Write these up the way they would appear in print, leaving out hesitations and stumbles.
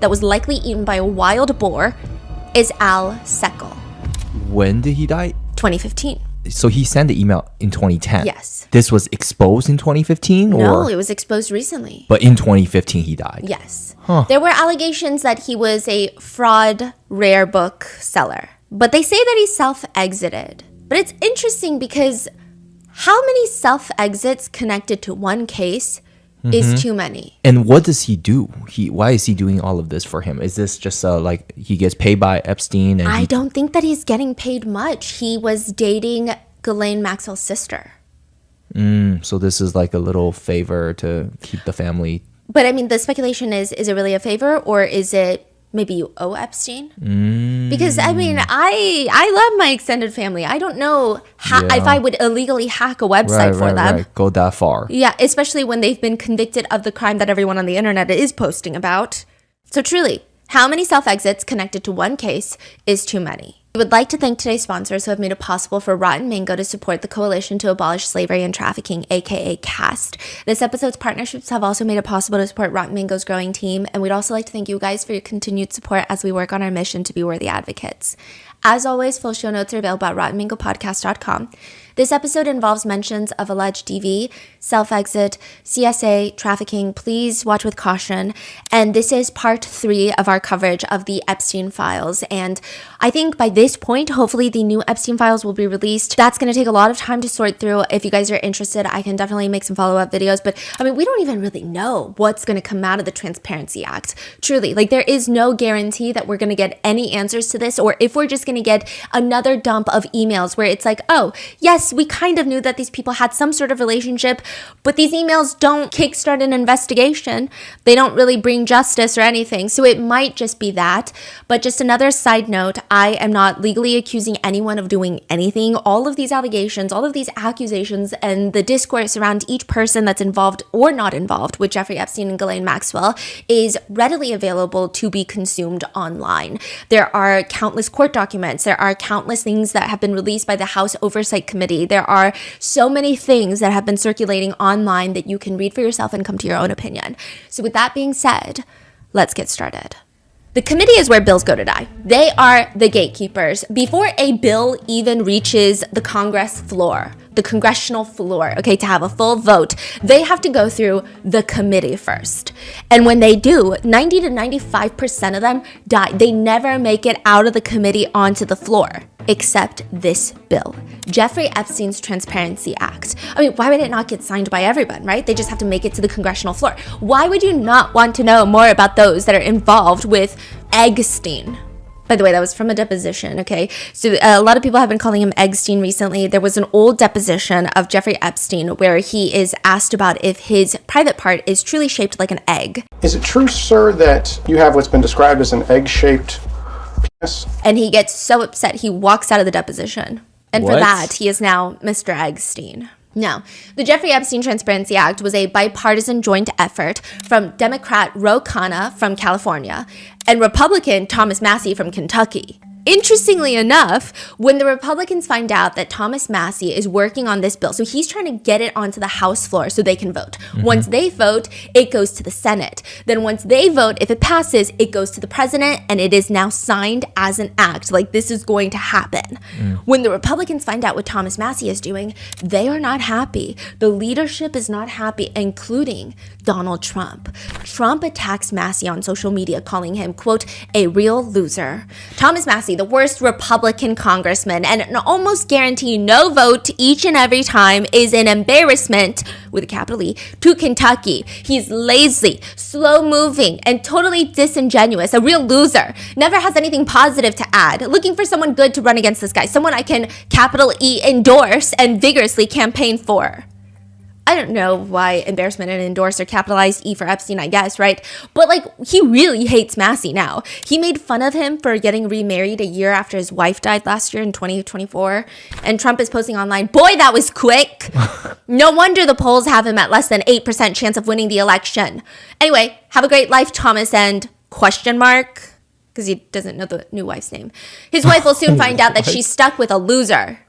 that was likely eaten by a wild boar is Al Seckel. When did he die? 2015. So he sent the email in 2010. Yes. This was exposed in 2015? No, it was exposed recently. But in 2015 he died? Yes. Huh. There were allegations that he was a fraud rare book seller. But they say that he self-exited. But it's interesting because how many self-exits connected to one case is too many? And what does he do? Why is he doing all of this for him? Is this just like he gets paid by Epstein? And I don't think that he's getting paid much. He was dating Ghislaine Maxwell's sister. So this is like a little favor to keep the family. But I mean, the speculation is it really a favor, or is it maybe you owe Epstein? Because I mean, I love my extended family. I don't know if I would illegally hack a website for them. Right. Go that far. Yeah, especially when they've been convicted of the crime that everyone on the internet is posting about. So truly, how many self-exits connected to one case is too many? We would like to thank today's sponsors who have made it possible for Rotten Mango to support the Coalition to Abolish Slavery and Trafficking, aka CAST. This episode's partnerships have also made it possible to support Rotten Mango's growing team, and we'd also like to thank you guys for your continued support as we work on our mission to be worthy advocates. As always, full show notes are available at rottenmangopodcast.com. This episode involves mentions of alleged DV, self-exit, CSA, trafficking. Please watch with caution. And this is part 3 of our coverage of the Epstein files. And I think by this point, hopefully the new Epstein files will be released. That's going to take a lot of time to sort through. If you guys are interested, I can definitely make some follow-up videos. But I mean, we don't even really know what's going to come out of the Transparency Act. Truly, like there is no guarantee that we're going to get any answers to this, or if we're just going to get another dump of emails where it's like, oh, yes, we kind of knew that these people had some sort of relationship, but these emails don't kickstart an investigation. They don't really bring justice or anything. So it might just be that. But just another side note, I am not legally accusing anyone of doing anything. All of these allegations, all of these accusations, and the discourse around each person that's involved or not involved with Jeffrey Epstein and Ghislaine Maxwell is readily available to be consumed online. There are countless court documents. There are countless things that have been released by the House Oversight Committee. There are so many things that have been circulating online that you can read for yourself and come to your own opinion. So with that being said, let's get started. The committee is where bills go to die. They are the gatekeepers. Before a bill even reaches the Congress floor, the congressional floor, okay, to have a full vote, they have to go through the committee first. And when they do, 90 to 95% of them die. They never make it out of the committee onto the floor, except this bill, Jeffrey Epstein's Transparency Act. I mean, why would it not get signed by everyone, right? They just have to make it to the congressional floor. Why would you not want to know more about those that are involved with Eggstein? By the way, that was from a deposition, okay? So a lot of people have been calling him Eggstein recently. There was an old deposition of Jeffrey Epstein where he is asked about if his private part is truly shaped like an egg. Is it true, sir, that you have what's been described as an egg-shaped penis? And he gets so upset, he walks out of the deposition. And for that, he is now Mr. Eggstein. Now, the Jeffrey Epstein Transparency Act was a bipartisan joint effort from Democrat Ro Khanna from California and Republican Thomas Massie from Kentucky. Interestingly enough, when the Republicans find out that Thomas Massie is working on this bill, so he's trying to get it onto the House floor so they can vote. Once they vote, it goes to the Senate. Then once they vote, if it passes, it goes to the president, and it is now signed as an act. Like, this is going to happen. When the Republicans find out what Thomas Massie is doing, they are not happy. The leadership is not happy, including Donald Trump. Trump attacks Massie on social media, calling him, quote, a real loser. Thomas Massie, the worst Republican congressman, and an almost guarantee no vote each and every time, is an embarrassment, with a capital E, to Kentucky. He's lazy, slow-moving, and totally disingenuous, a real loser. Never has anything positive to add. Looking for someone good to run against this guy, someone I can capital E endorse and vigorously campaign for. I don't know why embarrassment and endorse are capitalized E for Epstein, I guess, right? But like, he really hates Massie now. He made fun of him for getting remarried a year after his wife died last year in 2024. And Trump is posting online, boy, that was quick. No wonder the polls have him at less than 8% chance of winning the election. Anyway, have a great life, Thomas, and question mark, because he doesn't know the new wife's name. His wife will soon find out that she's stuck with a loser.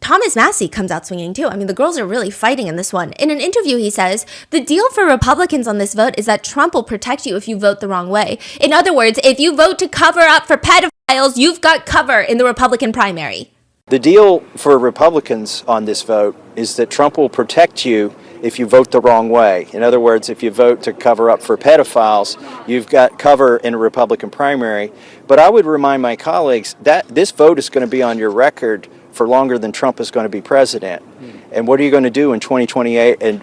Thomas Massie comes out swinging too. I mean, the girls are really fighting in this one. In an interview, he says, the deal for Republicans on this vote is that Trump will protect you if you vote the wrong way. In other words, if you vote to cover up for pedophiles, you've got cover in the Republican primary. The deal for Republicans on this vote is that Trump will protect you if you vote the wrong way. In other words, if you vote to cover up for pedophiles, you've got cover in a Republican primary. But I would remind my colleagues that this vote is going to be on your record for longer than Trump is going to be president. And what are you going to do in 2028 and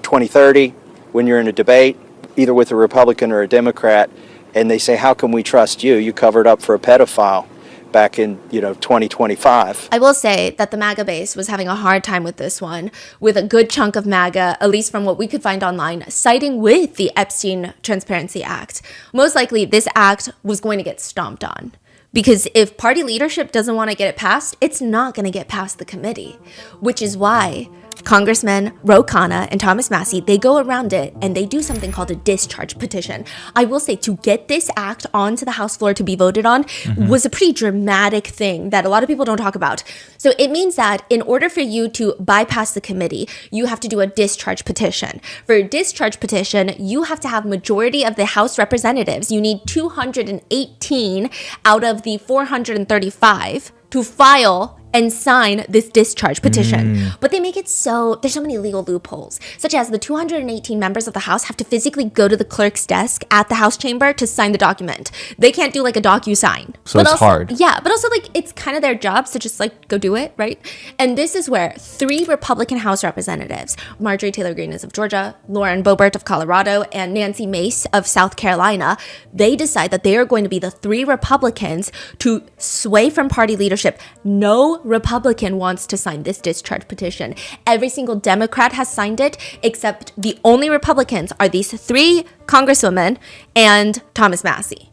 2030 when you're in a debate, either with a Republican or a Democrat, and they say, how can we trust you? You covered up for a pedophile back in 2025. I will say that the MAGA base was having a hard time with this one, with a good chunk of MAGA, at least from what we could find online, siding with the Epstein Transparency Act. Most likely, this act was going to get stomped on. Because if party leadership doesn't want to get it passed, it's not going to get past the committee, which is why Congressmen Ro Khanna and Thomas Massie, they go around it and they do something called a discharge petition. I will say, to get this act onto the House floor to be voted on was a pretty dramatic thing that a lot of people don't talk about. So it means that in order for you to bypass the committee, you have to do a discharge petition. For a discharge petition, you have to have majority of the House representatives. You need 218 out of the 435 to file and sign this discharge petition. But they make it so, there's so many legal loopholes, such as the 218 members of the House have to physically go to the clerk's desk at the House chamber to sign the document. They can't do like a DocuSign. So it's hard. Yeah, but also like it's kind of their job to just like go do it, right? And this is where 3 Republican House representatives, Marjorie Taylor Greene is of Georgia, Lauren Boebert of Colorado, and Nancy Mace of South Carolina, they decide that they are going to be the 3 Republicans to sway from party leadership. No Republican wants to sign this discharge petition. Every single Democrat has signed it, except the only Republicans are these 3 congresswomen and Thomas Massie.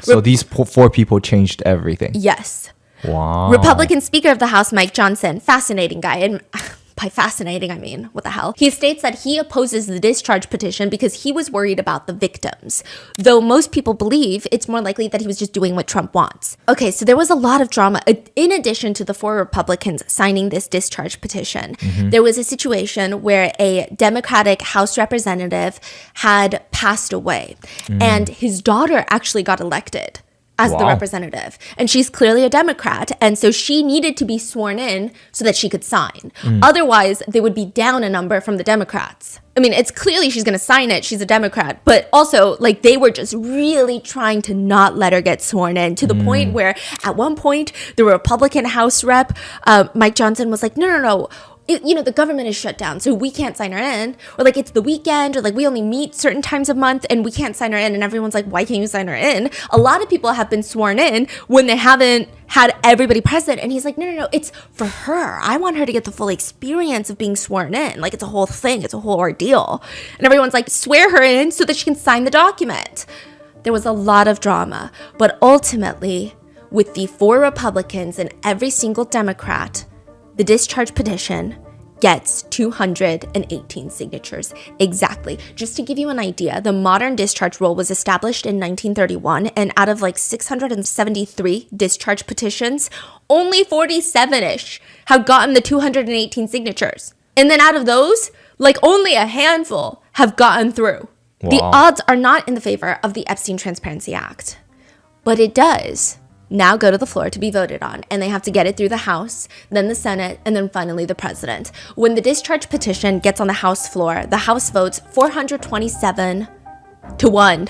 So these 4 people changed everything. Yes. Wow. Republican Speaker of the House, Mike Johnson, fascinating guy. And by fascinating, I mean, what the hell? He states that he opposes the discharge petition because he was worried about the victims, though most people believe it's more likely that he was just doing what Trump wants. Okay, so there was a lot of drama. In addition to the 4 Republicans signing this discharge petition, there was a situation where a Democratic House representative had passed away, and his daughter actually got elected as the representative. And she's clearly a Democrat. And so she needed to be sworn in so that she could sign. Otherwise, they would be down a number from the Democrats. I mean, it's clearly she's going to sign it. She's a Democrat. But also, like, they were just really trying to not let her get sworn in, to the point where at one point, the Republican House rep, Mike Johnson, was like, no. The government is shut down, so we can't sign her in. Or like, it's the weekend, or like, we only meet certain times a month and we can't sign her in. And everyone's like, why can't you sign her in? A lot of people have been sworn in when they haven't had everybody present. And he's like, no, it's for her. I want her to get the full experience of being sworn in. Like, it's a whole thing. It's a whole ordeal. And everyone's like, swear her in so that she can sign the document. There was a lot of drama, but ultimately, with the 4 Republicans and every single Democrat, the discharge petition gets 218 signatures. Exactly. Just to give you an idea, the modern discharge rule was established in 1931, and out of like 673 discharge petitions, only 47-ish have gotten the 218 signatures. And then out of those, like only a handful have gotten through. Wow. The odds are not in the favor of the Epstein Transparency Act, but it does now go to the floor to be voted on, and they have to get it through the House, then the Senate, and then finally the president. When the discharge petition gets on the House floor, the House votes 427 to 1.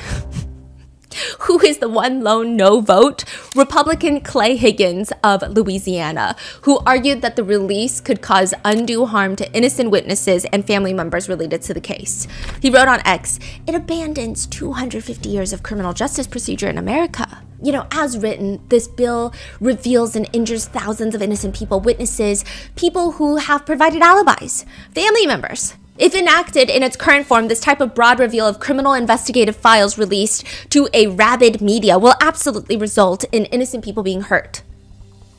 Who is the one lone no vote? Republican Clay Higgins of Louisiana, who argued that the release could cause undue harm to innocent witnesses and family members related to the case. He wrote on X, "It abandons 250 years of criminal justice procedure in America." As written, this bill reveals and injures thousands of innocent people, witnesses, people who have provided alibis, family members. If enacted in its current form, this type of broad reveal of criminal investigative files released to a rabid media will absolutely result in innocent people being hurt.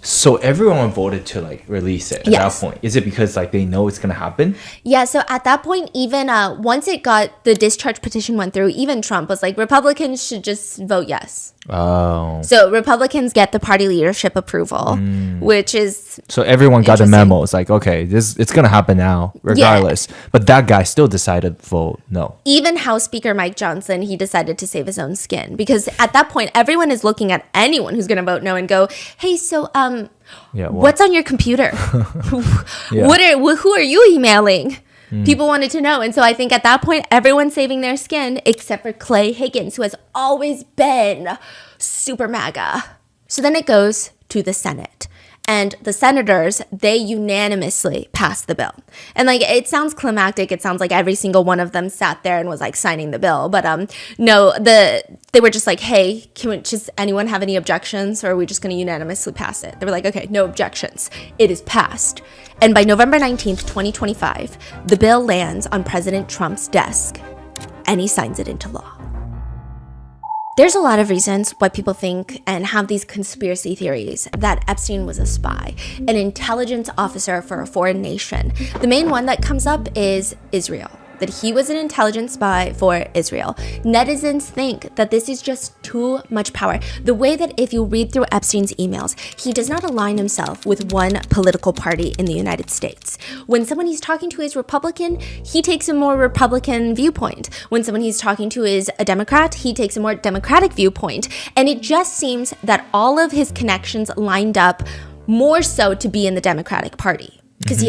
So everyone voted to like release it at Yes. that point. Is it because like they know it's gonna happen? Yeah, so at that point, even once it got the discharge petition went through, even Trump was like, Republicans should just vote yes. Oh. So Republicans get the party leadership approval, which is So everyone got the Interesting. memo. It's like, okay, it's gonna happen now, regardless. But that guy still decided to vote no. even House Speaker Mike Johnson, he decided to save his own skin because at that point, everyone is looking at anyone who's going to vote no and go, hey, so Yeah. what's on your computer? Who are you emailing? People wanted to know. And so I think at that point, everyone's saving their skin except for Clay Higgins, who has always been super MAGA. So then it goes to the Senate. And the senators, they unanimously passed the bill. And like, it sounds climactic. It sounds like every single one of them sat there and was like signing the bill. But no, they were just like, hey, just anyone have any objections? Or are we just going to unanimously pass it? They were like, okay, no objections. It is passed. And by November 19th, 2025, the bill lands on President Trump's desk and he signs it into law. There's a lot of reasons why people think and have these conspiracy theories that Epstein was a spy, an intelligence officer for a foreign nation. The main one that comes up is Israel, that he was an intelligence spy for Israel. Netizens think that this is just too much power. The way that if you read through Epstein's emails, he does not align himself with one political party in the United States. When someone he's talking to is Republican, he takes a more Republican viewpoint. When someone he's talking to is a Democrat, he takes a more Democratic viewpoint. And it just seems that all of his connections lined up more so to be in the Democratic Party. Because he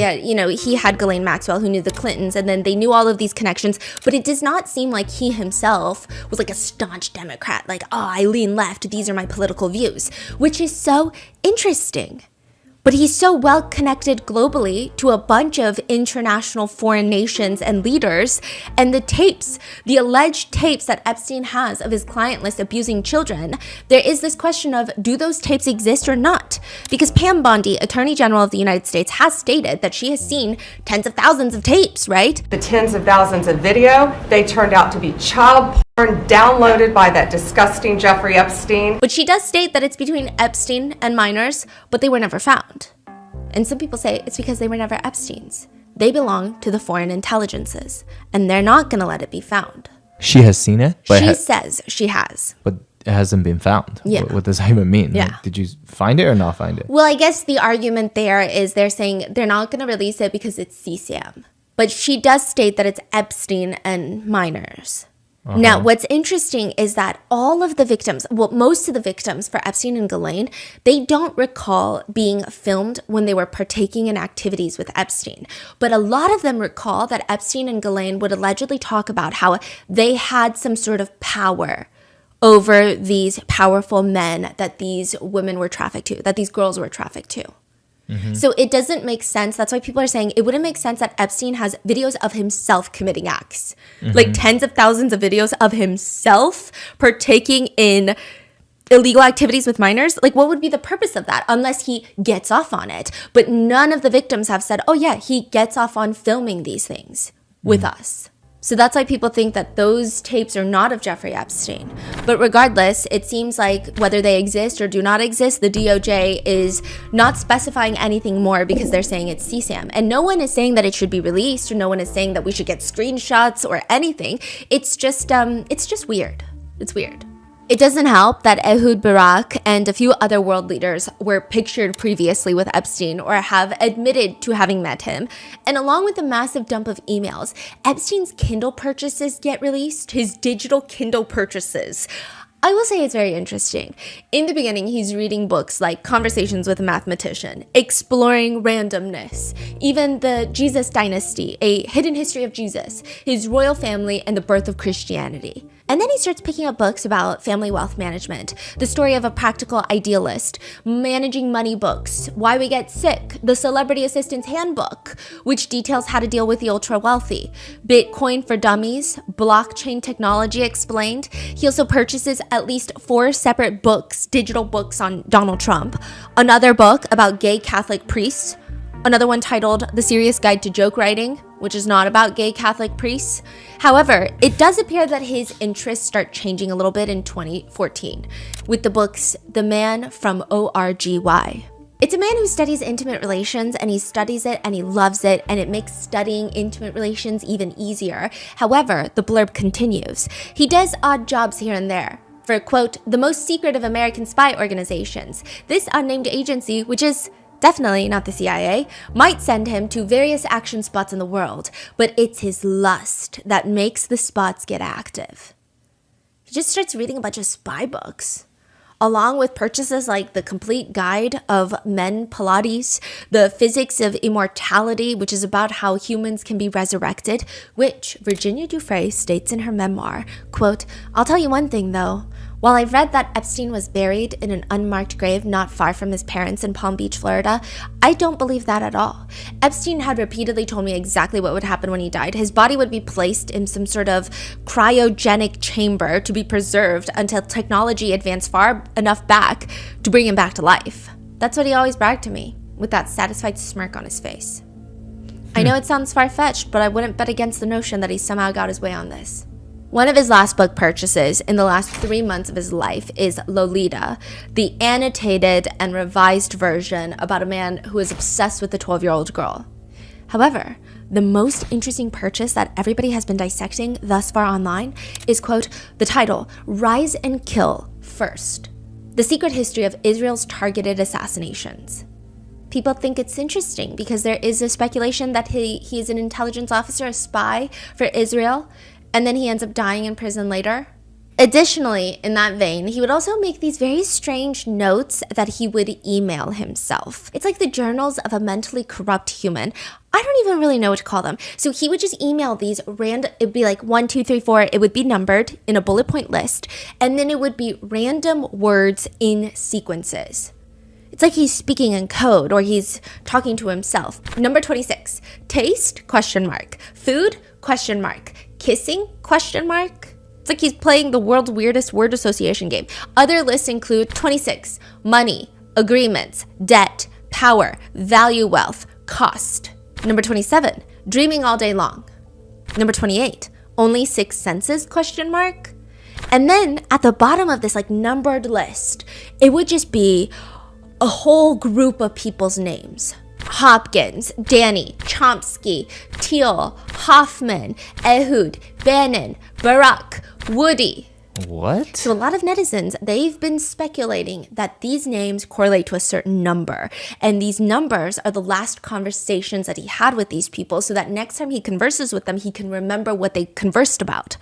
had Ghislaine Maxwell who knew the Clintons, and then they knew all of these connections, but it does not seem like he himself was like a staunch Democrat, like, oh, I lean left, these are my political views, which is so interesting. But he's so well connected globally to a bunch of international foreign nations and leaders. And the tapes, the alleged tapes that Epstein has of his client list abusing children, there is this question of, do those tapes exist or not? Because Pam Bondi, Attorney General of the United States, has stated that she has seen tens of thousands of tapes, right? The tens of thousands of video, they turned out to be child porn downloaded by that disgusting Jeffrey Epstein. But she does state that it's between Epstein and minors, but they were never found. And some people say it's because they were never Epstein's. They belong to the foreign intelligences, and they're not going to let it be found. She has seen it, but She says she has. but it hasn't been found. Yeah. What does that even mean? Yeah. Like, did you find it or not find it? Well, I guess the argument there is they're saying they're not going to release it because it's CSAM. But she does state that it's Epstein and minors. Now, what's interesting is that all of the victims, well, most of the victims for Epstein and Ghislaine, they don't recall being filmed when they were partaking in activities with Epstein. But a lot of them recall that Epstein and Ghislaine would allegedly talk about how they had some sort of power over these powerful men that these women were trafficked to, that these girls were trafficked to. So it doesn't make sense. That's why people are saying it wouldn't make sense that Epstein has videos of himself committing acts, like tens of thousands of videos of himself partaking in illegal activities with minors. Like, what would be the purpose of that unless he gets off on it? But none of the victims have said, oh yeah, he gets off on filming these things with us. So that's why people think that those tapes are not of Jeffrey Epstein. But regardless, it seems like whether they exist or do not exist, the DOJ is not specifying anything more because they're saying it's CSAM. And no one is saying that it should be released, or no one is saying that we should get screenshots or anything. It's just weird. It's weird. It doesn't help that Ehud Barak and a few other world leaders were pictured previously with Epstein or have admitted to having met him. And along with a massive dump of emails, Epstein's Kindle purchases get released, his digital Kindle purchases. I will say it's very interesting. In the beginning, he's reading books like Conversations with a Mathematician, Exploring Randomness, even the Jesus Dynasty, A Hidden History of Jesus, his royal family, and the birth of Christianity. And then he starts picking up books about family wealth management, the story of a practical idealist, managing money books, Why We Get Sick, the Celebrity Assistant's Handbook, which details how to deal with the ultra wealthy, Bitcoin for Dummies, blockchain technology explained. He also purchases at least 4 separate books, digital books on Donald Trump, another book about gay Catholic priests, another one titled The Serious Guide to Joke Writing, which is not about gay Catholic priests. However, it does appear that his interests start changing a little bit in 2014 with the books The Man from ORGY. It's It's a man who studies intimate relations, and he studies it and he loves it, and it makes studying intimate relations even easier. However, the blurb continues. He does odd jobs here and there for, quote, the most secret of American spy organizations. This unnamed agency, which is definitely not the CIA, might send him to various action spots in the world, but it's his lust that makes the spots get active. He just starts reading a bunch of spy books, along with purchases like The Complete Guide of Men Pilates, The Physics of Immortality, which is about how humans can be resurrected, which Virginia Dufresne states in her memoir, quote, I'll tell you one thing though. While I've read that Epstein was buried in an unmarked grave not far from his parents in Palm Beach, Florida, I don't believe that at all. Epstein had repeatedly told me exactly what would happen when he died. His body would be placed in some sort of cryogenic chamber to be preserved until technology advanced far enough back to bring him back to life. That's what he always bragged to me, with that satisfied smirk on his face. I know it sounds far-fetched, but I wouldn't bet against the notion that he somehow got his way on this. One of his last book purchases in the last 3 months of his life is Lolita, the annotated and revised version about a man who is obsessed with a 12-year-old girl. However, the most interesting purchase that everybody has been dissecting thus far online is, quote, the title, Rise and Kill First, The Secret History of Israel's Targeted Assassinations. People think it's interesting because there is a speculation that he is an intelligence officer, a spy for Israel, and then he ends up dying in prison later. Additionally, in that vein, he would also make these very strange notes that he would email himself. It's like the journals of a mentally corrupt human. I don't even really know what to call them. So he would just email these random, it'd be like 1, 2, 3, 4. It would be numbered in a bullet point list. And then it would be random words in sequences. It's like he's speaking in code or he's talking to himself. Number 26, taste, question mark. Food, question mark. Kissing, question mark. It's like he's playing the world's weirdest word association game. Other lists include 26, money, agreements, debt, power, value, wealth, cost. Number 27, dreaming all day long. Number 28, only 6 senses, question mark. And then at the bottom of this like numbered list, it would just be a whole group of people's names. Hopkins, Danny, Chomsky, Teal, Hoffman, Ehud, Bannon, Barack, Woody. What? So a lot of netizens, they've been speculating that these names correlate to a certain number. And these numbers are the last conversations that he had with these people so that next time he converses with them, he can remember what they conversed about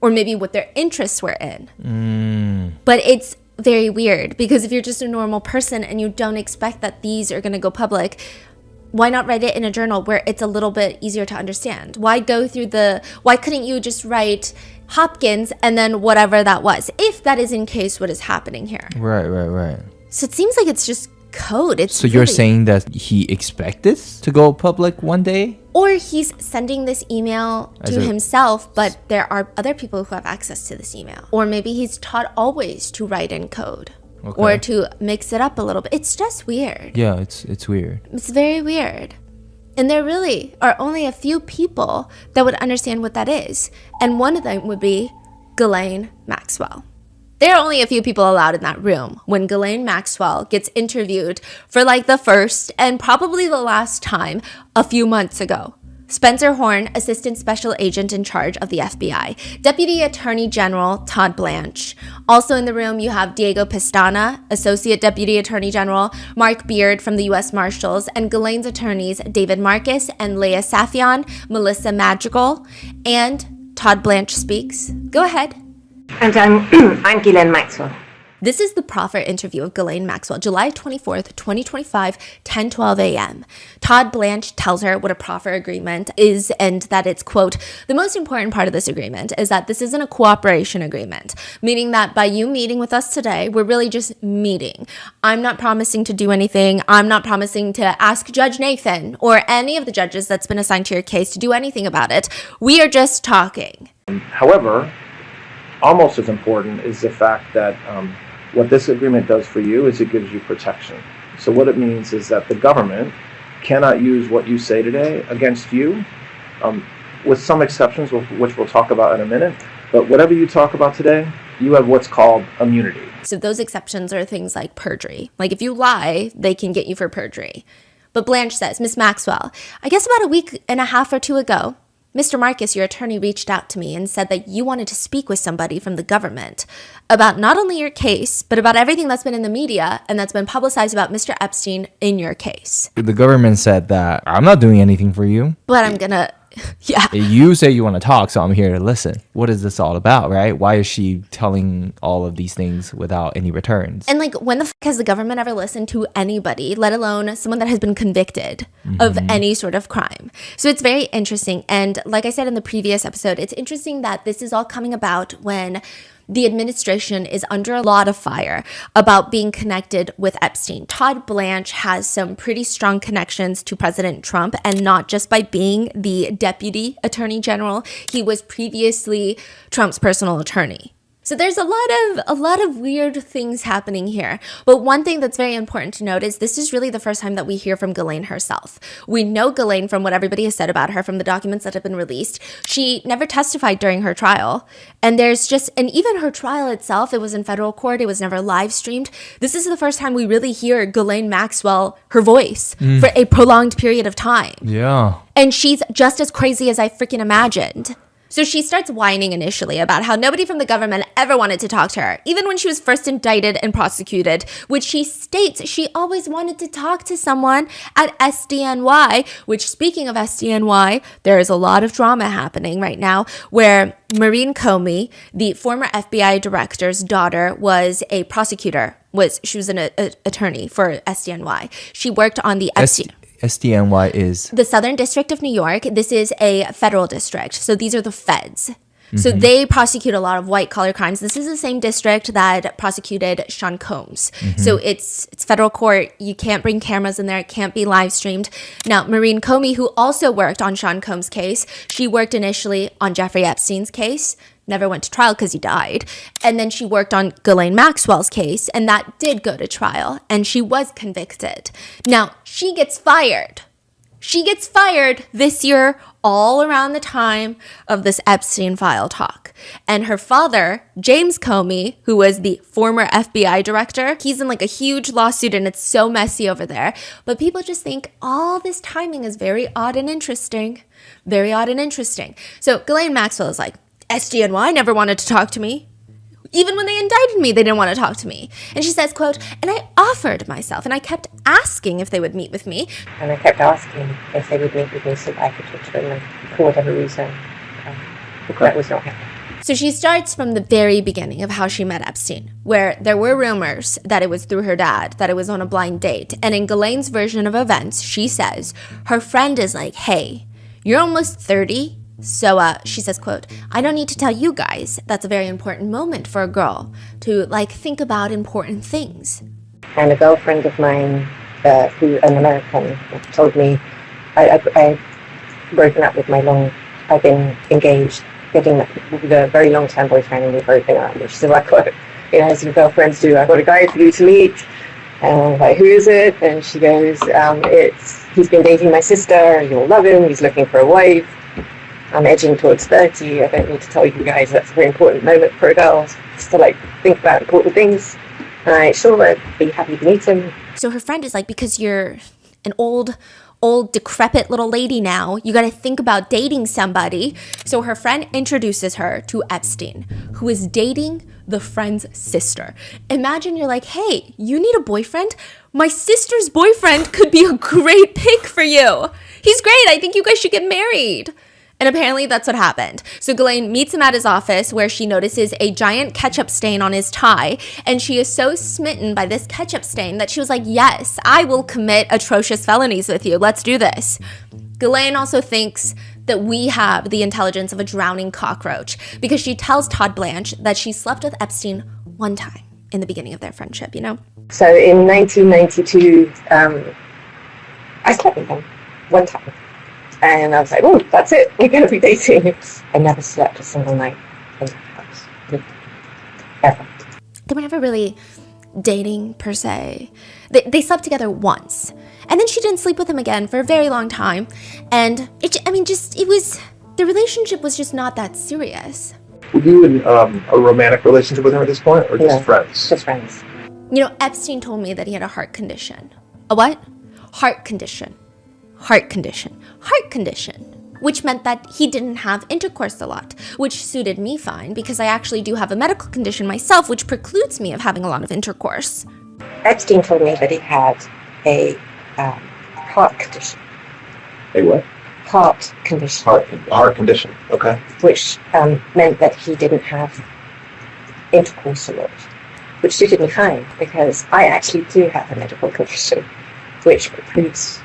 or maybe what their interests were in. But it's very weird because if you're just a normal person and you don't expect that these are going to go public, why not write it in a journal where it's a little bit easier to understand? Why couldn't you just write Hopkins and then whatever that was, if that is in case what is happening here? Right. So it seems like it's just code. So you're saying that he expects this to go public one day? Or he's sending this email to himself, but there are other people who have access to this email. Or maybe he's taught always to write in code. Okay. Or to mix it up a little bit. It's just weird. Yeah, it's weird. It's very weird. And there really are only a few people that would understand what that is. And one of them would be Ghislaine Maxwell. There are only a few people allowed in that room when Ghislaine Maxwell gets interviewed for like the first and probably the last time a few months ago. Spencer Horn, Assistant Special Agent in charge of the FBI. Deputy Attorney General Todd Blanche. Also in the room, you have Diego Pestana, Associate Deputy Attorney General, Mark Beard from the U.S. Marshals, and Ghislaine's attorneys David Marcus and Leah Safian, Melissa Madrigal, and Todd Blanche speaks. Go ahead. And I'm Ghislaine Maxwell. This is the proffer interview of Ghislaine Maxwell, July 24th, 2025, 10:12 a.m. Todd Blanche tells her what a proffer agreement is and that it's, quote, the most important part of this agreement is that this isn't a cooperation agreement, meaning that by you meeting with us today, we're really just meeting. I'm not promising to do anything. I'm not promising to ask Judge Nathan or any of the judges that's been assigned to your case to do anything about it. We are just talking. However, almost as important is the fact that what this agreement does for you is it gives you protection. So what it means is that the government cannot use what you say today against you, with some exceptions, which we'll talk about in a minute. But whatever you talk about today, you have what's called immunity. So those exceptions are things like perjury. Like if you lie, they can get you for perjury. But Blanche says, Miss Maxwell, I guess about a week and a half or two ago, Mr. Marcus, your attorney, reached out to me and said that you wanted to speak with somebody from the government about not only your case, but about everything that's been in the media and that's been publicized about Mr. Epstein in your case. The government said that I'm not doing anything for you. But I'm gonna, yeah. You say you want to talk, so I'm here to listen. What is this all about, right? Why is she telling all of these things without any returns? And like, when the fuck has the government ever listened to anybody, let alone someone that has been convicted of any sort of crime? So it's very interesting. And like I said in the previous episode, it's interesting that this is all coming about when the administration is under a lot of fire about being connected with Epstein. Todd Blanche has some pretty strong connections to President Trump, and not just by being the deputy attorney general. He was previously Trump's personal attorney. So there's a lot of weird things happening here. But one thing that's very important to note is this is really the first time that we hear from Ghislaine herself. We know Ghislaine from what everybody has said about her, from the documents that have been released. She never testified during her trial. And even her trial itself, it was in federal court. It was never live streamed. This is the first time we really hear Ghislaine Maxwell, her voice, for a prolonged period of time. Yeah. And she's just as crazy as I freaking imagined. So she starts whining initially about how nobody from the government ever wanted to talk to her, even when she was first indicted and prosecuted, which she states she always wanted to talk to someone at SDNY, which, speaking of SDNY, there is a lot of drama happening right now where Maureen Comey, the former FBI director's daughter, was a prosecutor. She was an attorney for SDNY. She worked on the Epstein. SDNY is the Southern District of New York. This is a federal district. So these are the feds. So they prosecute a lot of white collar crimes. This is the same district that prosecuted Sean Combs. So it's federal court. You can't bring cameras in there. It can't be live streamed. Now, Maureen Comey, who also worked on Sean Combs' case, she worked initially on Jeffrey Epstein's case. Never went to trial because he died. And then she worked on Ghislaine Maxwell's case, and that did go to trial, and she was convicted. Now, she gets fired. She gets fired this year, all around the time of this Epstein file talk. And her father, James Comey, who was the former FBI director, he's in like a huge lawsuit, and it's so messy over there. But people just think all this timing is very odd and interesting. Very odd and interesting. So Ghislaine Maxwell is like, SDNY never wanted to talk to me. Even when they indicted me, they didn't want to talk to me. And she says, quote, and I offered myself, and I kept asking if they would meet with me. And I kept asking if they would meet with me so that I could talk to them, and for whatever reason, that was not happening. So she starts from the very beginning of how she met Epstein, where there were rumors that it was through her dad, that it was on a blind date. And in Ghislaine's version of events, she says her friend is like, hey, you're almost 30. So she says, quote, I don't need to tell you guys that's a very important moment for a girl to like think about important things. And a girlfriend of mine, who an American, told me I've broken up with I've been engaged, getting with a very long-term boyfriend, and we've broken up. She said, well, I got, as your girlfriends do, I've got a guy for you to meet. And I'm like, who is it? And she goes, he's been dating my sister, you'll love him, he's looking for a wife. I'm edging towards 30. I don't need to tell you guys that's a very important moment for a girl, just to like think about important things. Sure, I'd be happy to meet him. So her friend is like, because you're an old, decrepit little lady now, you got to think about dating somebody. So her friend introduces her to Epstein, who is dating the friend's sister. Imagine you're like, hey, you need a boyfriend? My sister's boyfriend could be a great pick for you. He's great. I think you guys should get married. And apparently that's what happened. So Ghislaine meets him at his office, where she notices a giant ketchup stain on his tie. And she is so smitten by this ketchup stain that she was like, yes, I will commit atrocious felonies with you. Let's do this. Ghislaine also thinks that we have the intelligence of a drowning cockroach, because she tells Todd Blanche that she slept with Epstein one time in the beginning of their friendship, you know? So in 1992, I slept with him one time. And I was like, oh, that's it. We're going to be dating. I never slept a single night in the house. Ever. They were never really dating, per se. They slept together once. And then she didn't sleep with him again for a very long time. And, the relationship was just not that serious. Were you in a romantic relationship with him at this point, or just friends? Just friends. You know, Epstein told me that he had a heart condition. A what? Heart condition. Heart condition. Heart condition. Which meant that he didn't have intercourse a lot, which suited me fine because I actually do have a medical condition myself, which precludes me of having a lot of intercourse. Epstein told me that he had a heart condition. A what? Heart condition. Heart condition. Okay. Which meant that he didn't have intercourse a lot, which suited me fine because I actually do have a medical condition, which precludes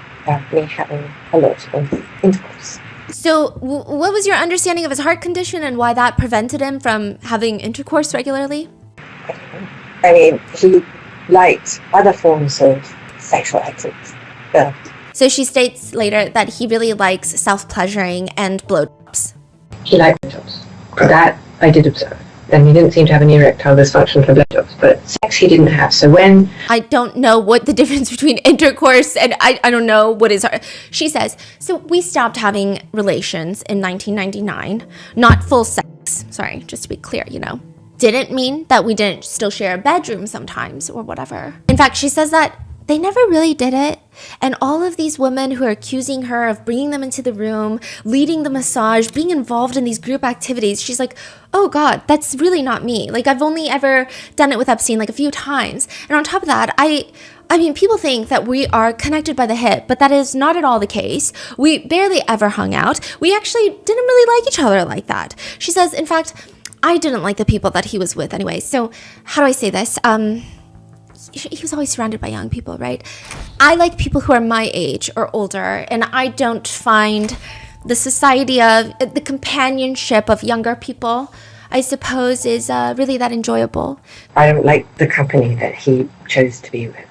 me having a lot of intercourse. So what was your understanding of his heart condition and why that prevented him from having intercourse regularly? I mean, he liked other forms of sexual activity. So she states later that he really likes self-pleasuring and blowjobs. He liked blowjobs. That I did observe. And he didn't seem to have any erectile dysfunction for blowjobs, but sex he didn't have. So when... I don't know what the difference between intercourse and I don't know what is... She says, so we stopped having relations in 1999. Not full sex. Sorry, just to be clear, you know. Didn't mean that we didn't still share a bedroom sometimes or whatever. In fact, she says that they never really did it. And all of these women who are accusing her of bringing them into the room, leading the massage, being involved in these group activities, she's like, oh God, that's really not me. Like, I've only ever done it with Epstein like a few times. And on top of that, I mean, people think that we are connected by the hip, but that is not at all the case. We barely ever hung out. We actually didn't really like each other like that. She says, in fact, I didn't like the people that he was with anyway. So how do I say this? He was always surrounded by young people, right? I like people who are my age or older, and I don't find the society of the companionship of younger people, I suppose, is really that enjoyable. I don't like the company that he chose to be with.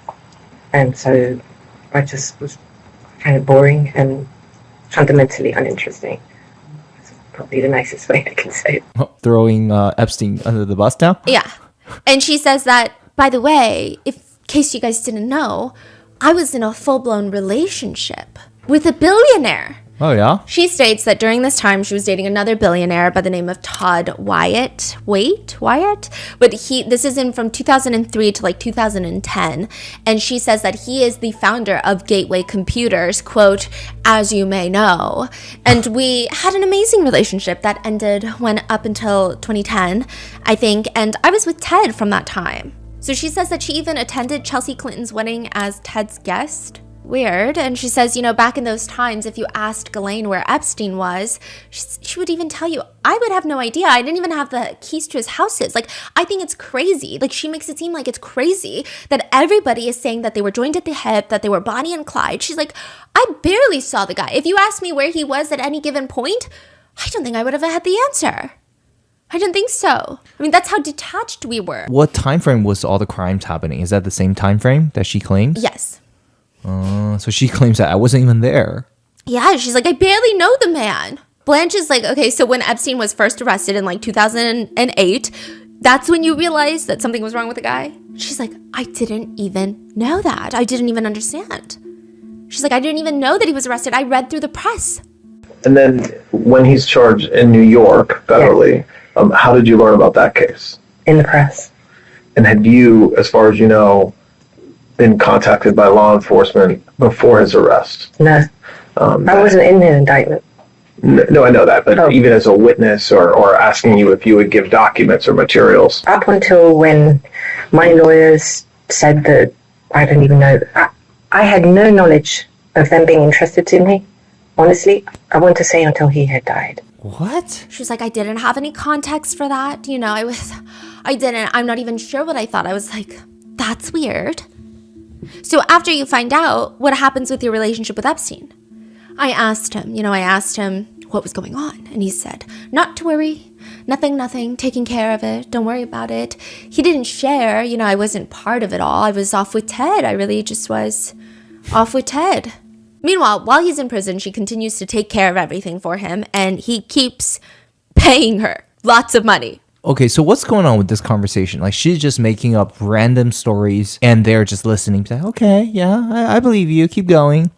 And so I just was kind of boring and fundamentally uninteresting. That's probably the nicest way I can say it. Throwing Epstein under the bus now? Yeah. And she says that, by the way, in case you guys didn't know, I was in a full-blown relationship with a billionaire. Oh, yeah? She states that during this time, she was dating another billionaire by the name of Todd Wyatt. Wyatt? But this is in from 2003 to like 2010. And she says that he is the founder of Gateway Computers, quote, as you may know. And we had an amazing relationship that went up until 2010, I think. And I was with Ted from that time. So she says that she even attended Chelsea Clinton's wedding as Ted's guest. Weird. And she says, you know, back in those times, if you asked Ghislaine where Epstein was, she would even tell you, I would have no idea. I didn't even have the keys to his houses. Like, I think it's crazy. Like, she makes it seem like it's crazy that everybody is saying that they were joined at the hip, that they were Bonnie and Clyde. She's like, I barely saw the guy. If you asked me where he was at any given point, I don't think I would have had the answer. I didn't think so. I mean, that's how detached we were. What time frame was all the crimes happening? Is that the same time frame that she claims? Yes. So she claims that I wasn't even there. Yeah, she's like, I barely know the man. Blanche is like, okay, so when Epstein was first arrested in like 2008, that's when you realized that something was wrong with the guy? She's like, I didn't even know that. I didn't even understand. She's like, I didn't even know that he was arrested. I read through the press. And then when he's charged in New York federally, how did you learn about that case? In the press. And had you, as far as you know, been contacted by law enforcement before his arrest? No. I wasn't in the indictment. No, I know that, but even as a witness or asking you if you would give documents or materials? Up until when my lawyers said that, I don't even know, I had no knowledge of them being interested in me. Honestly, I want to say until he had died. What? She was like, I didn't have any context for that. You know, I'm not even sure what I thought. I was like, that's weird. So after you find out, what happens with your relationship with Epstein? I asked him what was going on. And he said, not to worry, nothing, taking care of it. Don't worry about it. He didn't share, you know, I wasn't part of it all. I was off with Ted. I really just was off with Ted. Meanwhile, while he's in prison, she continues to take care of everything for him, and he keeps paying her lots of money. Okay, so what's going on with this conversation? Like, she's just making up random stories, and they're just listening to, okay, yeah, I believe you, keep going.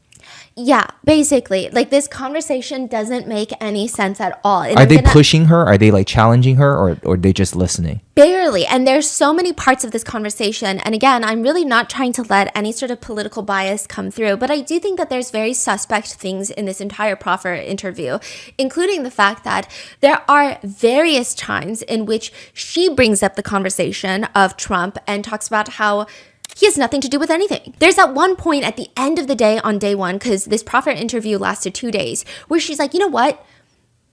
Yeah, basically. Like, this conversation doesn't make any sense at all. And Are they pushing her? Are they like challenging her, or are they just listening? Barely. And there's so many parts of this conversation. And again, I'm really not trying to let any sort of political bias come through, but I do think that there's very suspect things in this entire proffer interview, including the fact that there are various times in which she brings up the conversation of Trump and talks about how he has nothing to do with anything. There's at one point at the end of the day on day one, because this proffer interview lasted 2 days, where she's like, you know what?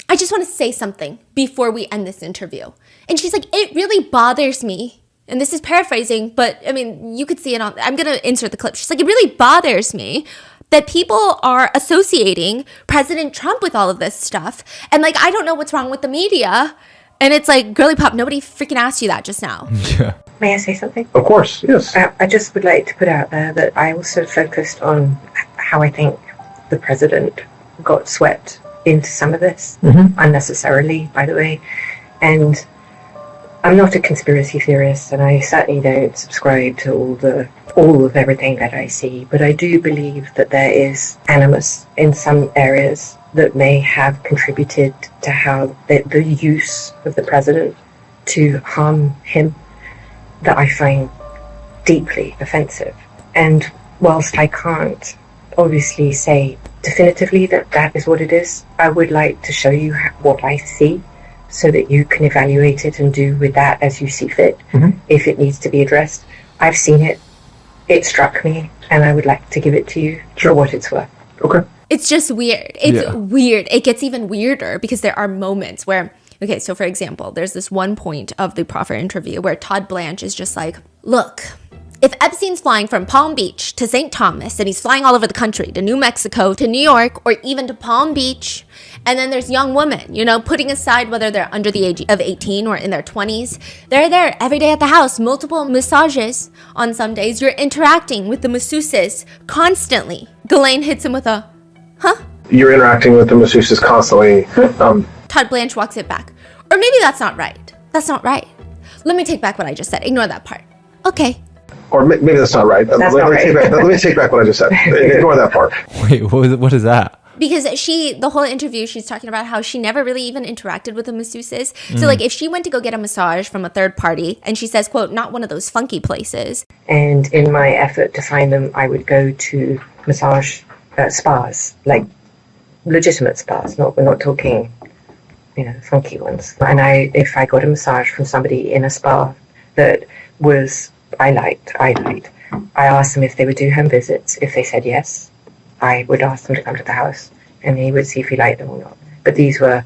I just want to say something before we end this interview. And she's like, it really bothers me. And this is paraphrasing, but I mean, you could see it on, I'm going to insert the clip. She's like, it really bothers me that people are associating President Trump with all of this stuff. And like, I don't know what's wrong with the media. And it's like, girly pop, nobody freaking asked you that just now. Yeah. May I say something? Of course, yes. I just would like to put out there that I also focused on how I think the president got swept into some of this, unnecessarily, by the way. And I'm not a conspiracy theorist, and I certainly don't subscribe to all of everything that I see, but I do believe that there is animus in some areas that may have contributed to how the use of the president to harm him, that I find deeply offensive. And whilst I can't obviously say definitively that that is what it is, I would like to show you what I see so that you can evaluate it and do with that as you see fit, if it needs to be addressed. I've seen it, it struck me, and I would like to give it to you for what it's worth. Okay. It's just weird. It's weird. It gets even weirder because there are moments where, okay, so for example, there's this one point of the proffer interview where Todd Blanche is just like, look, if Epstein's flying from Palm Beach to St. Thomas and he's flying all over the country, to New Mexico, to New York, or even to Palm Beach, and then there's young women, you know, putting aside whether they're under the age of 18 or in their 20s, they're there every day at the house, multiple massages on some days. You're interacting with the masseuses constantly. Ghislaine hits him with a, huh? You're interacting with the masseuses constantly. Todd Blanche walks it back. Or maybe that's not right. That's not right. Let me take back what I just said. Ignore that part. Okay. Or maybe that's not right. That's let not me right. let me take back what I just said. Ignore that part. Wait, what is that? Because the whole interview, she's talking about how she never really even interacted with the masseuses. So like if she went to go get a massage from a third party and she says, quote, not one of those funky places. And in my effort to find them, I would go to massage spas, like legitimate spas. We're not talking, you know, funky ones. And if I got a massage from somebody in a spa that was I liked, I asked them if they would do home visits. If they said yes, I would ask them to come to the house, and he would see if he liked them or not. But these were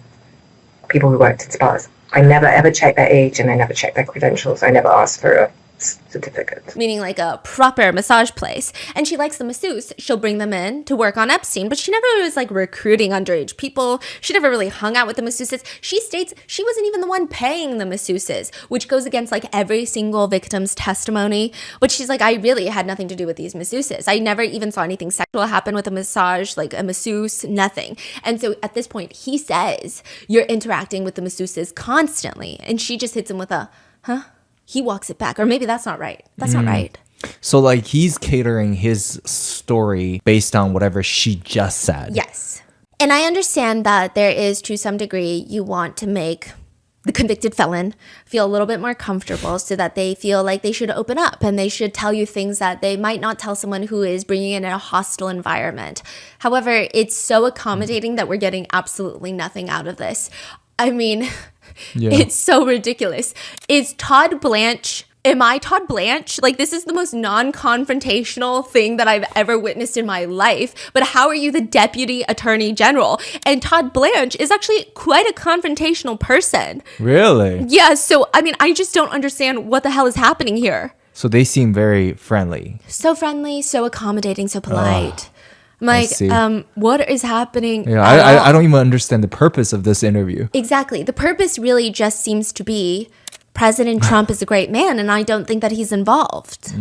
people who worked in spas. I never ever checked their age, and I never checked their credentials. I never asked for a certificate. Meaning like a proper massage place. And she likes the masseuse. She'll bring them in to work on Epstein, but she never was like recruiting underage people. She never really hung out with the masseuses. She states she wasn't even the one paying the masseuses, which goes against like every single victim's testimony. But she's like, I really had nothing to do with these masseuses. I never even saw anything sexual happen with a massage, like a masseuse, nothing. And so at this point, he says, you're interacting with the masseuses constantly. And she just hits him with a, huh? He walks it back. Or maybe that's not right. That's not right. So like he's catering his story based on whatever she just said. Yes. And I understand that there is, to some degree, you want to make the convicted felon feel a little bit more comfortable so that they feel like they should open up and they should tell you things that they might not tell someone who is bringing in a hostile environment. However, it's so accommodating that we're getting absolutely nothing out of this. I mean, it's so ridiculous. Is Todd Blanche... Am I Todd Blanche? Like, this is the most non-confrontational thing that I've ever witnessed in my life. But how are you the Deputy Attorney General? And Todd Blanche is actually quite a confrontational person. Really? Yeah, so, I mean, I just don't understand what the hell is happening here. So they seem very friendly. So friendly, so accommodating, so polite. I'm like, what is happening? Yeah, I don't even understand the purpose of this interview. Exactly. The purpose really just seems to be President Trump is a great man, and I don't think that he's involved.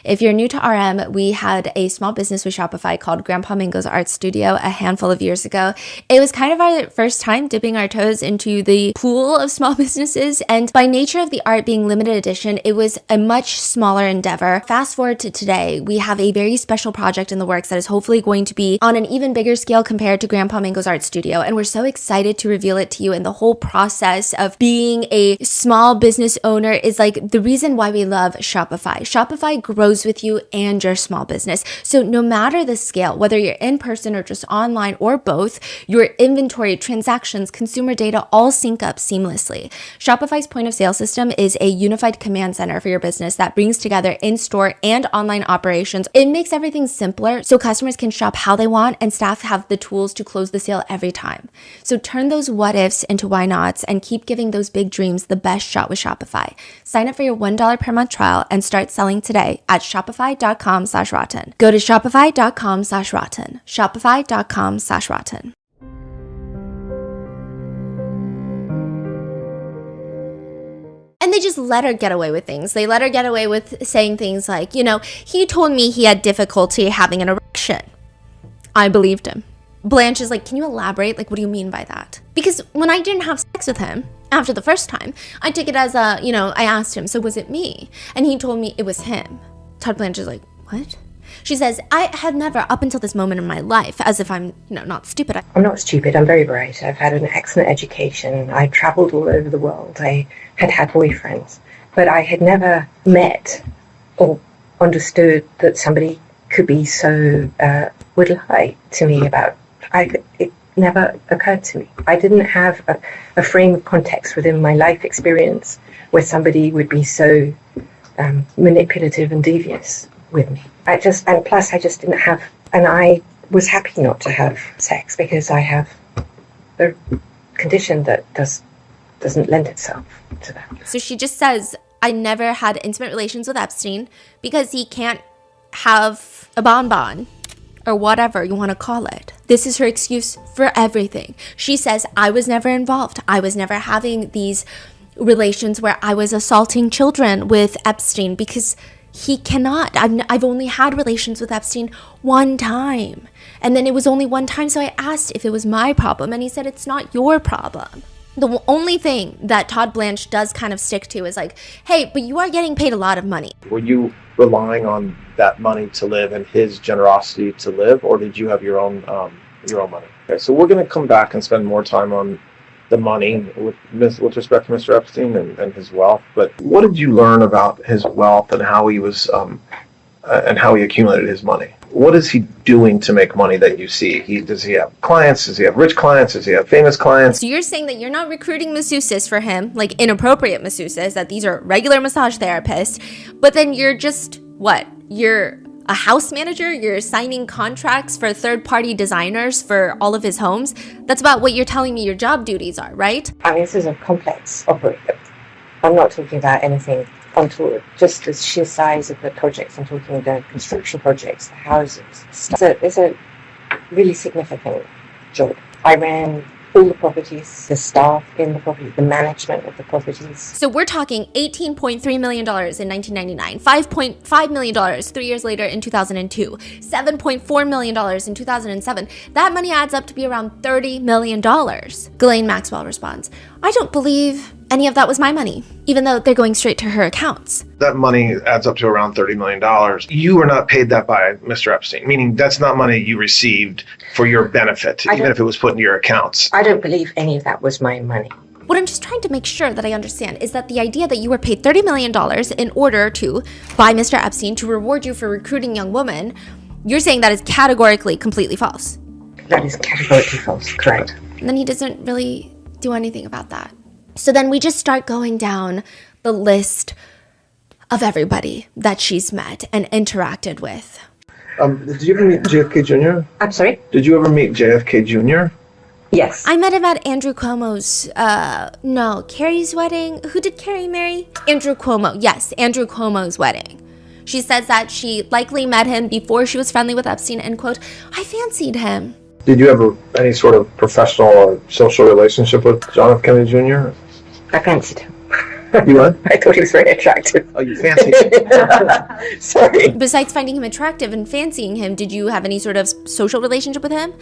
If you're new to RM, we had a small business with Shopify called Grandpa Mingo's Art Studio a handful of years ago. It was kind of our first time dipping our toes into the pool of small businesses, and by nature of the art being limited edition, it was a much smaller endeavor. Fast forward to today, we have a very special project in the works that is hopefully going to be on an even bigger scale compared to Grandpa Mingo's Art Studio, and we're so excited to reveal it to you. And the whole process of being a small business owner is like the reason why we love Shopify. Shopify grows with you and your small business. So no matter the scale, whether you're in person or just online or both, your inventory, transactions, consumer data all sync up seamlessly. Shopify's point of sale system is a unified command center for your business that brings together in-store and online operations. It makes everything simpler so customers can shop how they want and staff have the tools to close the sale every time. So turn those what ifs into why nots and keep giving those big dreams the best shot with Shopify. Sign up for your $1 per month trial and start selling today at shopify.com/rotten. Go to shopify.com/rotten. Shopify.com/rotten. And they just let her get away with things. They let her get away with saying things like, he told me he had difficulty having an erection. I believed him. Blanche is like, can you elaborate? Like, what do you mean by that? Because when I didn't have sex with him after the first time, I took it as I asked him, so was it me? And he told me it was him. Todd Blanche is like, what? She says, I had never, up until this moment in my life, as if I'm, not stupid. I'm not stupid. I'm very bright. I've had an excellent education. I traveled all over the world. I had boyfriends. But I had never met or understood that somebody could be so would lie to me about. It never occurred to me. I didn't have a frame of context within my life experience where somebody would be so manipulative and devious with me. Plus I just didn't have, and I was happy not to have sex because I have a condition that doesn't lend itself to that. So she just says, I never had intimate relations with Epstein because he can't have a bonbon or whatever you want to call it. This is her excuse for everything. She says, I was never involved. I was never having these relations where I was assaulting children with Epstein because he cannot. I've only had relations with Epstein one time. And then it was only one time, so I asked if it was my problem, and he said, it's not your problem. The only thing that Todd Blanche does kind of stick to is like, hey, but you are getting paid a lot of money. Were you relying on that money to live and his generosity to live, or did you have your own money? Okay, so we're going to come back and spend more time on the money with respect to Mr. Epstein and his wealth. But what did you learn about his wealth and how he was and how he accumulated his money? What is he doing to make money that you see? Does he have clients? Does he have rich clients? Does he have famous clients? So you're saying that you're not recruiting masseuses for him, like inappropriate masseuses, that these are regular massage therapists, but then you're just, what? You're a house manager? You're signing contracts for third-party designers for all of his homes? That's about what you're telling me your job duties are, right? I mean, this is a complex operation. I'm not talking about anything untoward, just the sheer size of the projects. I'm talking the construction projects, the houses. It's a really significant job. I ran all the properties, the staff in the property, the management of the properties. So we're talking $18.3 million in 1999, $5.5 million 3 years later in 2002, $7.4 million in 2007. That money adds up to be around $30 million. Ghislaine Maxwell responds, I don't believe any of that was my money, even though they're going straight to her accounts. That money adds up to around $30 million. You were not paid that by Mr. Epstein, meaning that's not money you received for your benefit, even if it was put into your accounts. I don't believe any of that was my money. What I'm just trying to make sure that I understand is that the idea that you were paid $30 million in order to, by Mr. Epstein, to reward you for recruiting young women, you're saying that is categorically completely false. That is categorically false, correct. And then he doesn't really do anything about that. So then we just start going down the list of everybody that she's met and interacted with. Did you ever meet JFK Jr.? I'm sorry? Did you ever meet JFK Jr.? Yes. I met him at Andrew Cuomo's, Carrie's wedding. Who did Carrie marry? Andrew Cuomo. Yes, Andrew Cuomo's wedding. She says that she likely met him before she was friendly with Epstein and, quote, I fancied him. Did you have any sort of professional or social relationship with John F. Kennedy Jr.? I fancied him. You what? I thought he was very attractive. Oh, you fancy. Sorry. Besides finding him attractive and fancying him, did you have any sort of social relationship with him?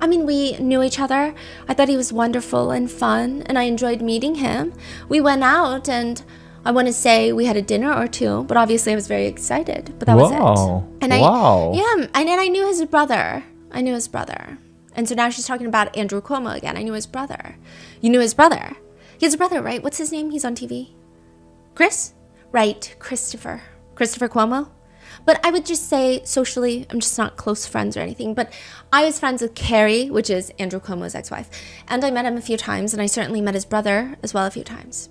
I mean, we knew each other. I thought he was wonderful and fun, and I enjoyed meeting him. We went out, and I want to say we had a dinner or two, but obviously I was very excited. But that was it. And I knew his brother. And so now she's talking about Andrew Cuomo again. I knew his brother. You knew his brother. He has a brother, right? What's his name? He's on TV. Chris? Right, Christopher Cuomo. But I would just say socially, I'm just not close friends or anything. But I was friends with Carrie, which is Andrew Cuomo's ex-wife. And I met him a few times, and I certainly met his brother as well a few times.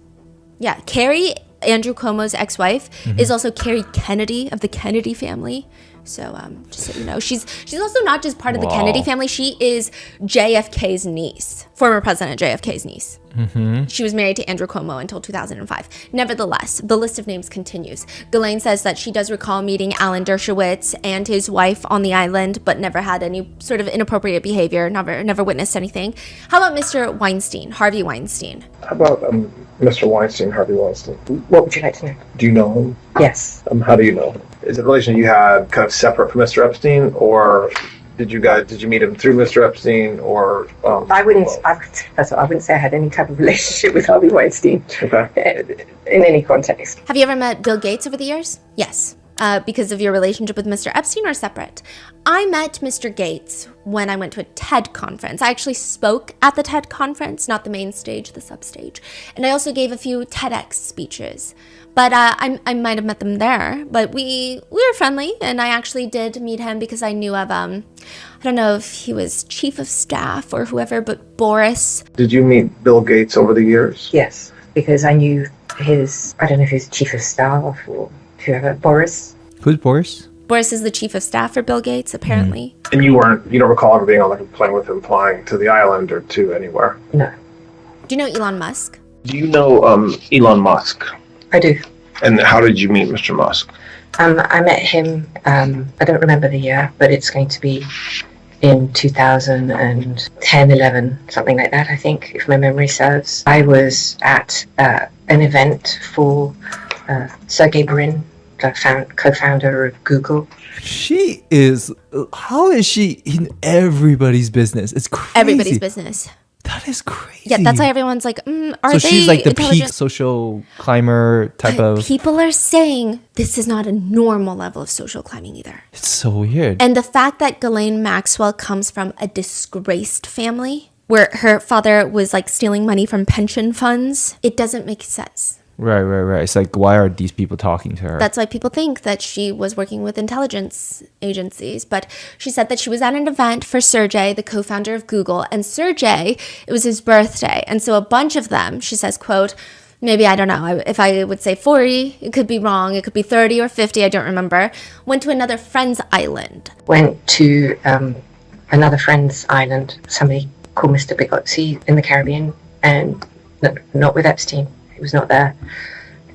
Yeah, Carrie, Andrew Cuomo's ex-wife, is also Carrie Kennedy of the Kennedy family. So just so you know, she's also not just part of the Kennedy family. She is JFK's niece, former President JFK's niece. She was married to Andrew Cuomo until 2005. Nevertheless, the list of names continues. Ghislaine says that she does recall meeting Alan Dershowitz and his wife on the island, but never had any sort of inappropriate behavior, never witnessed anything. How about Mr. Weinstein, Harvey Weinstein? How about Mr. Weinstein, Harvey Weinstein? What would you like to know? Do you know him? Yes. How do you know him? Is it a relation you had kind of separate from Mr. Epstein, or did you meet him through Mr. Epstein, or? I wouldn't say I had any type of relationship with Harvey Weinstein. Okay. In any context. Have you ever met Bill Gates over the years? Yes. Because of your relationship with Mr. Epstein, or separate? I met Mr. Gates when I went to a TED conference. I actually spoke at the TED conference, not the main stage, the substage. And I also gave a few TEDx speeches. But I might have met them there. But we were friendly, and I actually did meet him because I knew of, I don't know if he was chief of staff or whoever, but Boris. Did you meet Bill Gates over the years? Yes, because I knew I don't know if he was chief of staff or whoever, Boris. Who's Boris? Boris is the chief of staff for Bill Gates, apparently. And you don't recall ever being on a plane with him flying to the island or to anywhere? No. Do you know Elon Musk? Do you know Elon Musk? I do. And how did you meet Mr. Musk? I met him, I don't remember the year, but it's going to be in 2010, 11, something like that, I think, if my memory serves. I was at an event for Sergey Brin, the co-founder of Google. How is she in everybody's business? It's crazy. Everybody's business. That is crazy. Yeah, that's why everyone's like, are so they she's like the intelligent? peak social climber type of... People are saying this is not a normal level of social climbing either. It's so weird. And the fact that Ghislaine Maxwell comes from a disgraced family, where her father was like stealing money from pension funds, it doesn't make sense. Right. It's like, why are these people talking to her? That's why people think that she was working with intelligence agencies. But she said that she was at an event for Sergey, the co-founder of Google. And Sergey, it was his birthday. And so a bunch of them, she says, quote, maybe, I don't know, if I would say 40, it could be wrong. It could be 30 or 50, I don't remember. Went to another friend's island. Went to another friend's island, somebody called Mr. Bigotzi in the Caribbean, and not with Epstein. He was not there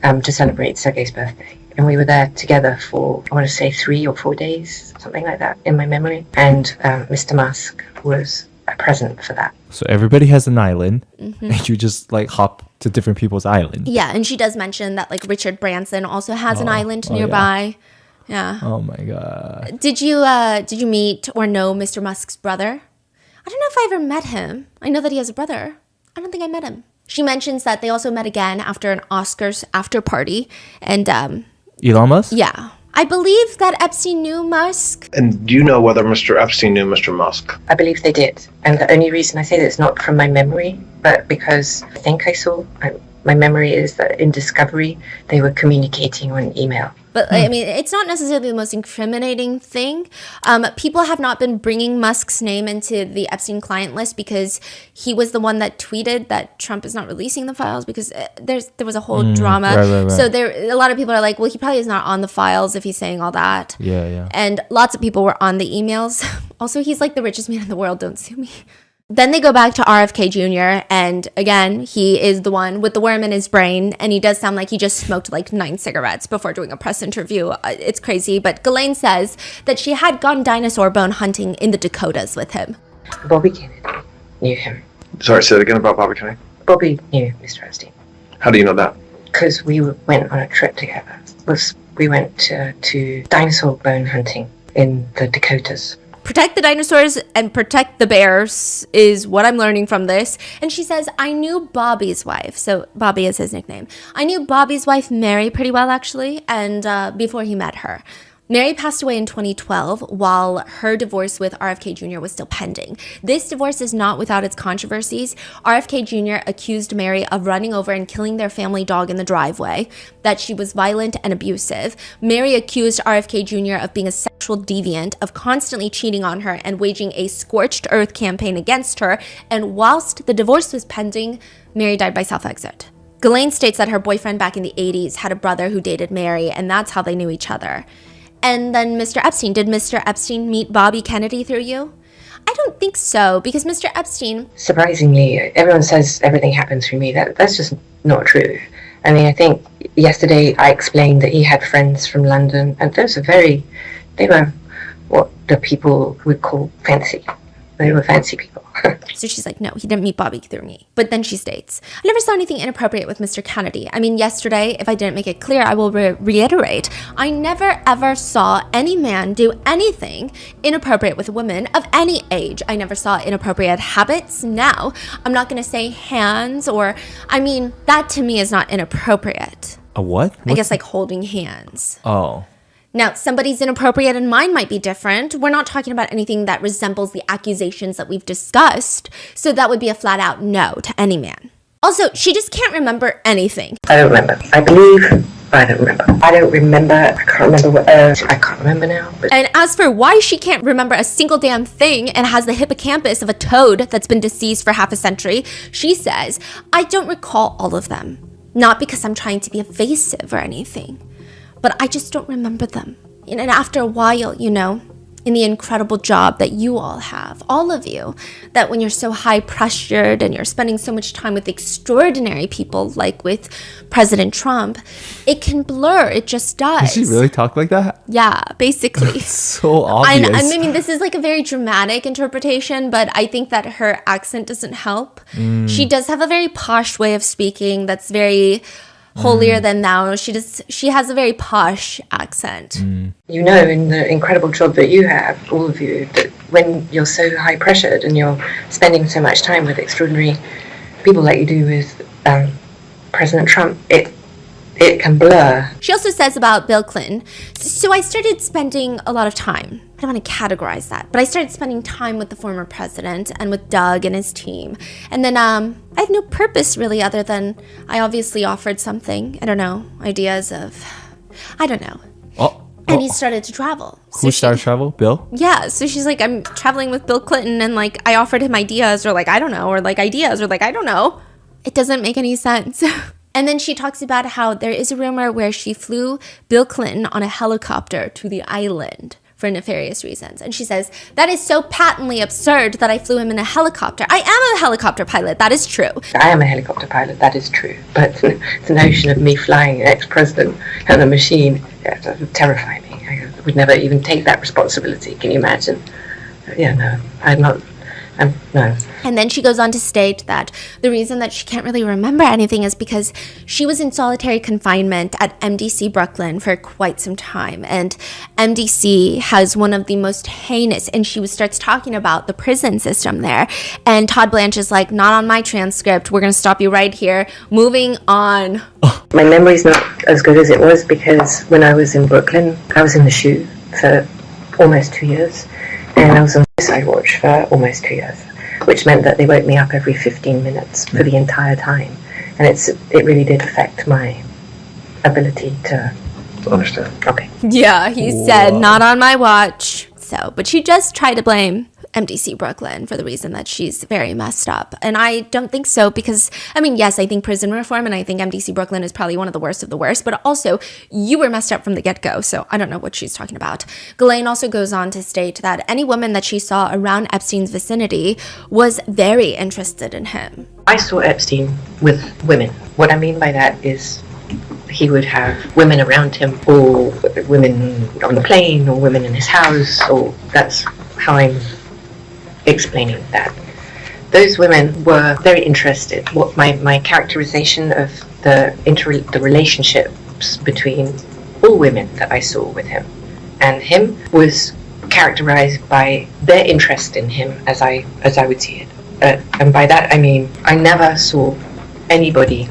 to celebrate Sergey's birthday. And we were there together for, I want to say, 3 or 4 days, something like that, in my memory. And Mr. Musk was a present for that. So everybody has an island, and you just like hop to different people's islands. Yeah, and she does mention that like Richard Branson also has an island nearby. Yeah. Oh my God. Did you meet or know Mr. Musk's brother? I don't know if I ever met him. I know that he has a brother. I don't think I met him. She mentions that they also met again after an Oscars after party. And Elon Musk? Yeah. I believe that Epstein knew Musk. And do you know whether Mr. Epstein knew Mr. Musk? I believe they did. And the only reason I say that is not from my memory, but because I think my memory is that in Discovery, they were communicating on email. But I mean, it's not necessarily the most incriminating thing. People have not been bringing Musk's name into the Epstein client list because he was the one that tweeted that Trump is not releasing the files because there was a whole drama. Right. So a lot of people are like, well, he probably is not on the files if he's saying all that. Yeah. And lots of people were on the emails. Also, he's like the richest man in the world. Don't sue me. Then they go back to RFK Jr. And again, he is the one with the worm in his brain. And he does sound like he just smoked like 9 cigarettes before doing a press interview. It's crazy. But Ghislaine says that she had gone dinosaur bone hunting in the Dakotas with him. Bobby Kennedy knew him. Sorry, say it again about Bobby Kennedy. Bobby knew Mr. Epstein. How do you know that? because we went on a trip together. We went to dinosaur bone hunting in the Dakotas. Protect the dinosaurs and protect the bears is what I'm learning from this. And she says, I knew Bobby's wife. So Bobby is his nickname. I knew Bobby's wife, Mary, pretty well, actually, and before he met her. Mary passed away in 2012 while her divorce with RFK Jr. was still pending. This divorce is not without its controversies. RFK Jr. accused Mary of running over and killing their family dog in the driveway, that she was violent and abusive. Mary accused RFK Jr. of being a sexual deviant, of constantly cheating on her and waging a scorched earth campaign against her. And whilst the divorce was pending, Mary died by self-exit. Ghislaine states that her boyfriend back in the 80s had a brother who dated Mary, and that's how they knew each other. And then Mr. Epstein. Did Mr. Epstein meet Bobby Kennedy through you? I don't think so, because Mr. Epstein... Surprisingly, everyone says everything happened through me. That's just not true. I mean, I think yesterday I explained that he had friends from London, and they were what the people would call fancy. They were fancy people. So she's like, no, he didn't meet Bobby through me. But then she states, I never saw anything inappropriate with Mr. Kennedy. I mean, yesterday, if I didn't make it clear, I will reiterate. I never ever saw any man do anything inappropriate with a woman of any age. I never saw inappropriate habits. Now, I'm not going to say hands that to me is not inappropriate. A what? I guess like holding hands. Oh. Now, somebody's inappropriate and mine might be different. We're not talking about anything that resembles the accusations that we've discussed. So that would be a flat out no to any man. Also, she just can't remember anything. I don't remember. I don't remember. I don't remember. I can't remember what, I can't remember now. But. And as for why she can't remember a single damn thing and has the hippocampus of a toad that's been deceased for half a century, she says, I don't recall all of them. Not because I'm trying to be evasive or anything, but I just don't remember them. And after a while, in the incredible job that you all have, all of you, that when you're so high pressured and you're spending so much time with extraordinary people like with President Trump, it can blur. It just does. Does she really talk like that? Yeah, basically. It's so obvious. I mean, this is like a very dramatic interpretation, but I think that her accent doesn't help. She does have a very posh way of speaking that's very holier than thou. She has a very posh accent. You know, in the incredible job that you have, all of you, that when you're so high pressured and you're spending so much time with extraordinary people like you do with President Trump, it can blur. She also says about Bill Clinton, so I started spending a lot of time. I don't want to categorize that, but I started spending time with the former president and with Doug and his team. And then I had no purpose really other than I obviously offered something. I don't know, ideas of, I don't know. And he started to travel. Who started to travel? Bill? Yeah, so she's like, I'm traveling with Bill Clinton and like I offered him ideas or like, I don't know, or like ideas or like, I don't know. It doesn't make any sense. And then she talks about how there is a rumor where she flew Bill Clinton on a helicopter to the island for nefarious reasons. And she says, that is so patently absurd that I flew him in a helicopter. I am a helicopter pilot. That is true. I am a helicopter pilot. That is true. But the notion of me flying an ex-president and a machine, that would terrify me. I would never even take that responsibility. Can you imagine? Yeah, no, I'm not. No. And then she goes on to state that the reason that she can't really remember anything is because she was in solitary confinement at MDC Brooklyn for quite some time. And MDC has one of the most heinous, and she starts talking about the prison system there. And Todd Blanche is like, not on my transcript. We're going to stop you right here. Moving on. My memory's not as good as it was because when I was in Brooklyn, I was in the SHU for almost 2 years. And I was on suicide watch for almost 2 years, which meant that they woke me up every 15 minutes for the entire time. And it really did affect my ability to understand. Okay. Yeah, he said, not on my watch. So, but she just tried to blame MDC Brooklyn for the reason that she's very messed up. And I don't think so because, I mean, yes, I think prison reform and I think MDC Brooklyn is probably one of the worst of the worst, but also you were messed up from the get-go, so I don't know what she's talking about. Ghislaine also goes on to state that any woman that she saw around Epstein's vicinity was very interested in him. I saw Epstein with women. What I mean by that is he would have women around him, or women on the plane, or women in his house, or that's how I'm explaining that. Those women were very interested. What my characterization of the relationships between all women that I saw with him and him was characterized by their interest in him as I would see it. And by that I mean I never saw anybody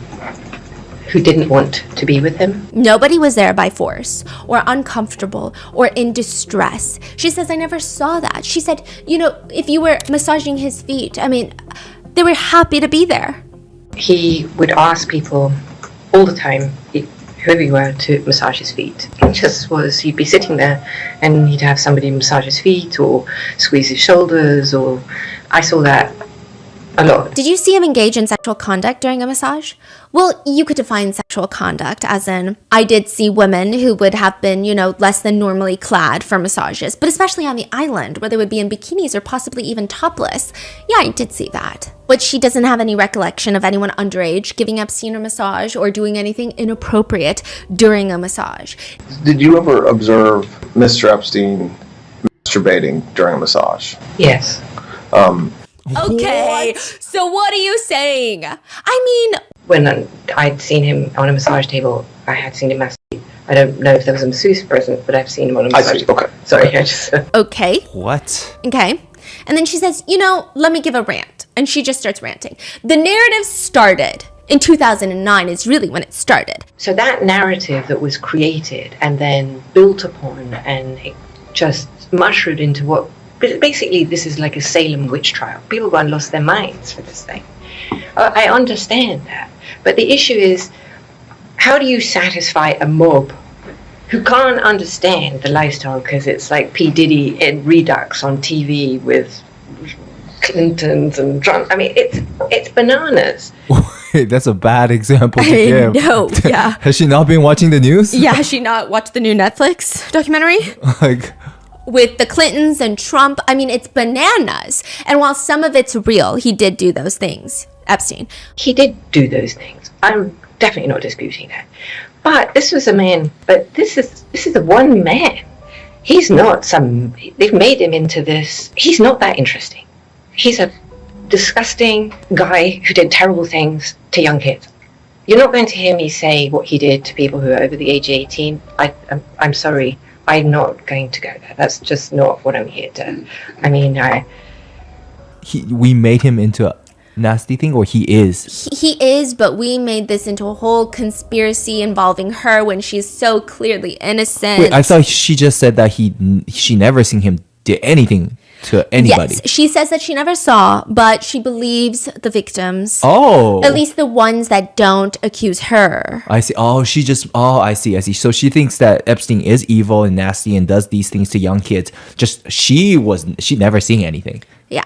who didn't want to be with him. Nobody was there by force or uncomfortable or in distress. She says, I never saw that. She said, if you were massaging his feet, I mean, they were happy to be there. He would ask people all the time, whoever you were, to massage his feet. He'd be sitting there and he'd have somebody massage his feet or squeeze his shoulders, or I saw that a lot. Did you see him engage in sexual conduct during a massage? Well, you could define sexual conduct as in, I did see women who would have been, less than normally clad for massages, but especially on the island where they would be in bikinis or possibly even topless. Yeah, I did see that. But she doesn't have any recollection of anyone underage giving Epstein a massage or doing anything inappropriate during a massage. Did you ever observe Mr. Epstein masturbating during a massage? Yes. Okay, so what are you saying? I mean, when I'd seen him on a massage table, I had seen him masturbate. I don't know if there was a masseuse present, but I've seen him on a massage table. Okay. Sorry, I just... Okay. What? Okay. And then she says, let me give a rant. And she just starts ranting. The narrative started in 2009 is really when it started. So that narrative that was created and then built upon and it just mushroomed into what... Basically, this is like a Salem witch trial. People gone lost their minds for this thing. I understand that. But the issue is, how do you satisfy a mob who can't understand the lifestyle because it's like P. Diddy in Redux on TV with Clintons and Trump? I mean, it's bananas. That's a bad example to give. No, yeah. Has she not been watching the news? Yeah, has she not watched the new Netflix documentary? Like... With the Clintons and Trump, I mean, it's bananas. And while some of it's real, he did do those things, Epstein. He did do those things. I'm definitely not disputing that. But this was a man, but this is the one man. He's not they've made him into this. He's not that interesting. He's a disgusting guy who did terrible things to young kids. You're not going to hear me say what he did to people who are over the age of 18. I'm sorry. I'm not going to go there. That's just not what I'm here to. I mean, we made him into a nasty thing, or he is? He is, but we made this into a whole conspiracy involving her when she's so clearly innocent. Wait, I thought she just said that she never seen him do anything to anybody. Yes, she says that she never saw, but she believes the victims. Oh. At least the ones that don't accuse her. I see. I see. So she thinks that Epstein is evil and nasty and does these things to young kids. Just she never seen anything. Yeah.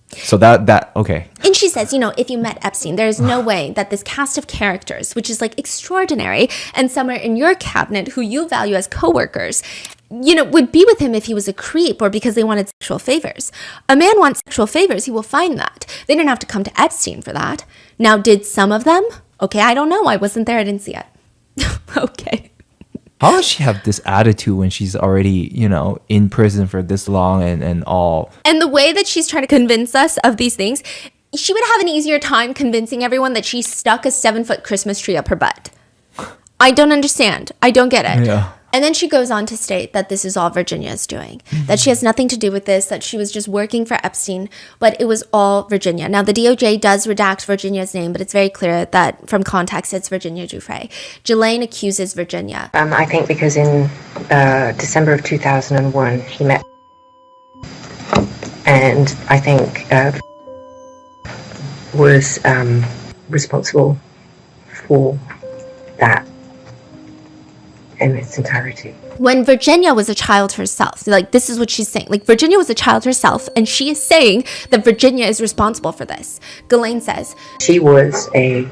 So that okay. And she says, if you met Epstein, there's no way that this cast of characters, which is like extraordinary, and somewhere in your cabinet who you value as coworkers, would be with him if he was a creep or because they wanted sexual favors. A man wants sexual favors, he will find that. They didn't have to come to Epstein for that. Now, did some of them? Okay, I don't know. I wasn't there. I didn't see it. Okay. How does she have this attitude when she's already, in prison for this long and all? And the way that she's trying to convince us of these things, she would have an easier time convincing everyone that she stuck a 7-foot Christmas tree up her butt. I don't understand. I don't get it. Yeah. And then she goes on to state that this is all Virginia's doing, that she has nothing to do with this, that she was just working for Epstein, but it was all Virginia. Now, the DOJ does redact Virginia's name, but it's very clear that from context, it's Virginia Giuffre. Ghislaine accuses Virginia. I think because in December of 2001, he met, and I think was responsible for that in its entirety. When Virginia was a child herself, this is what she's saying. Virginia was a child herself, and she is saying that Virginia is responsible for this. Ghislaine says she was a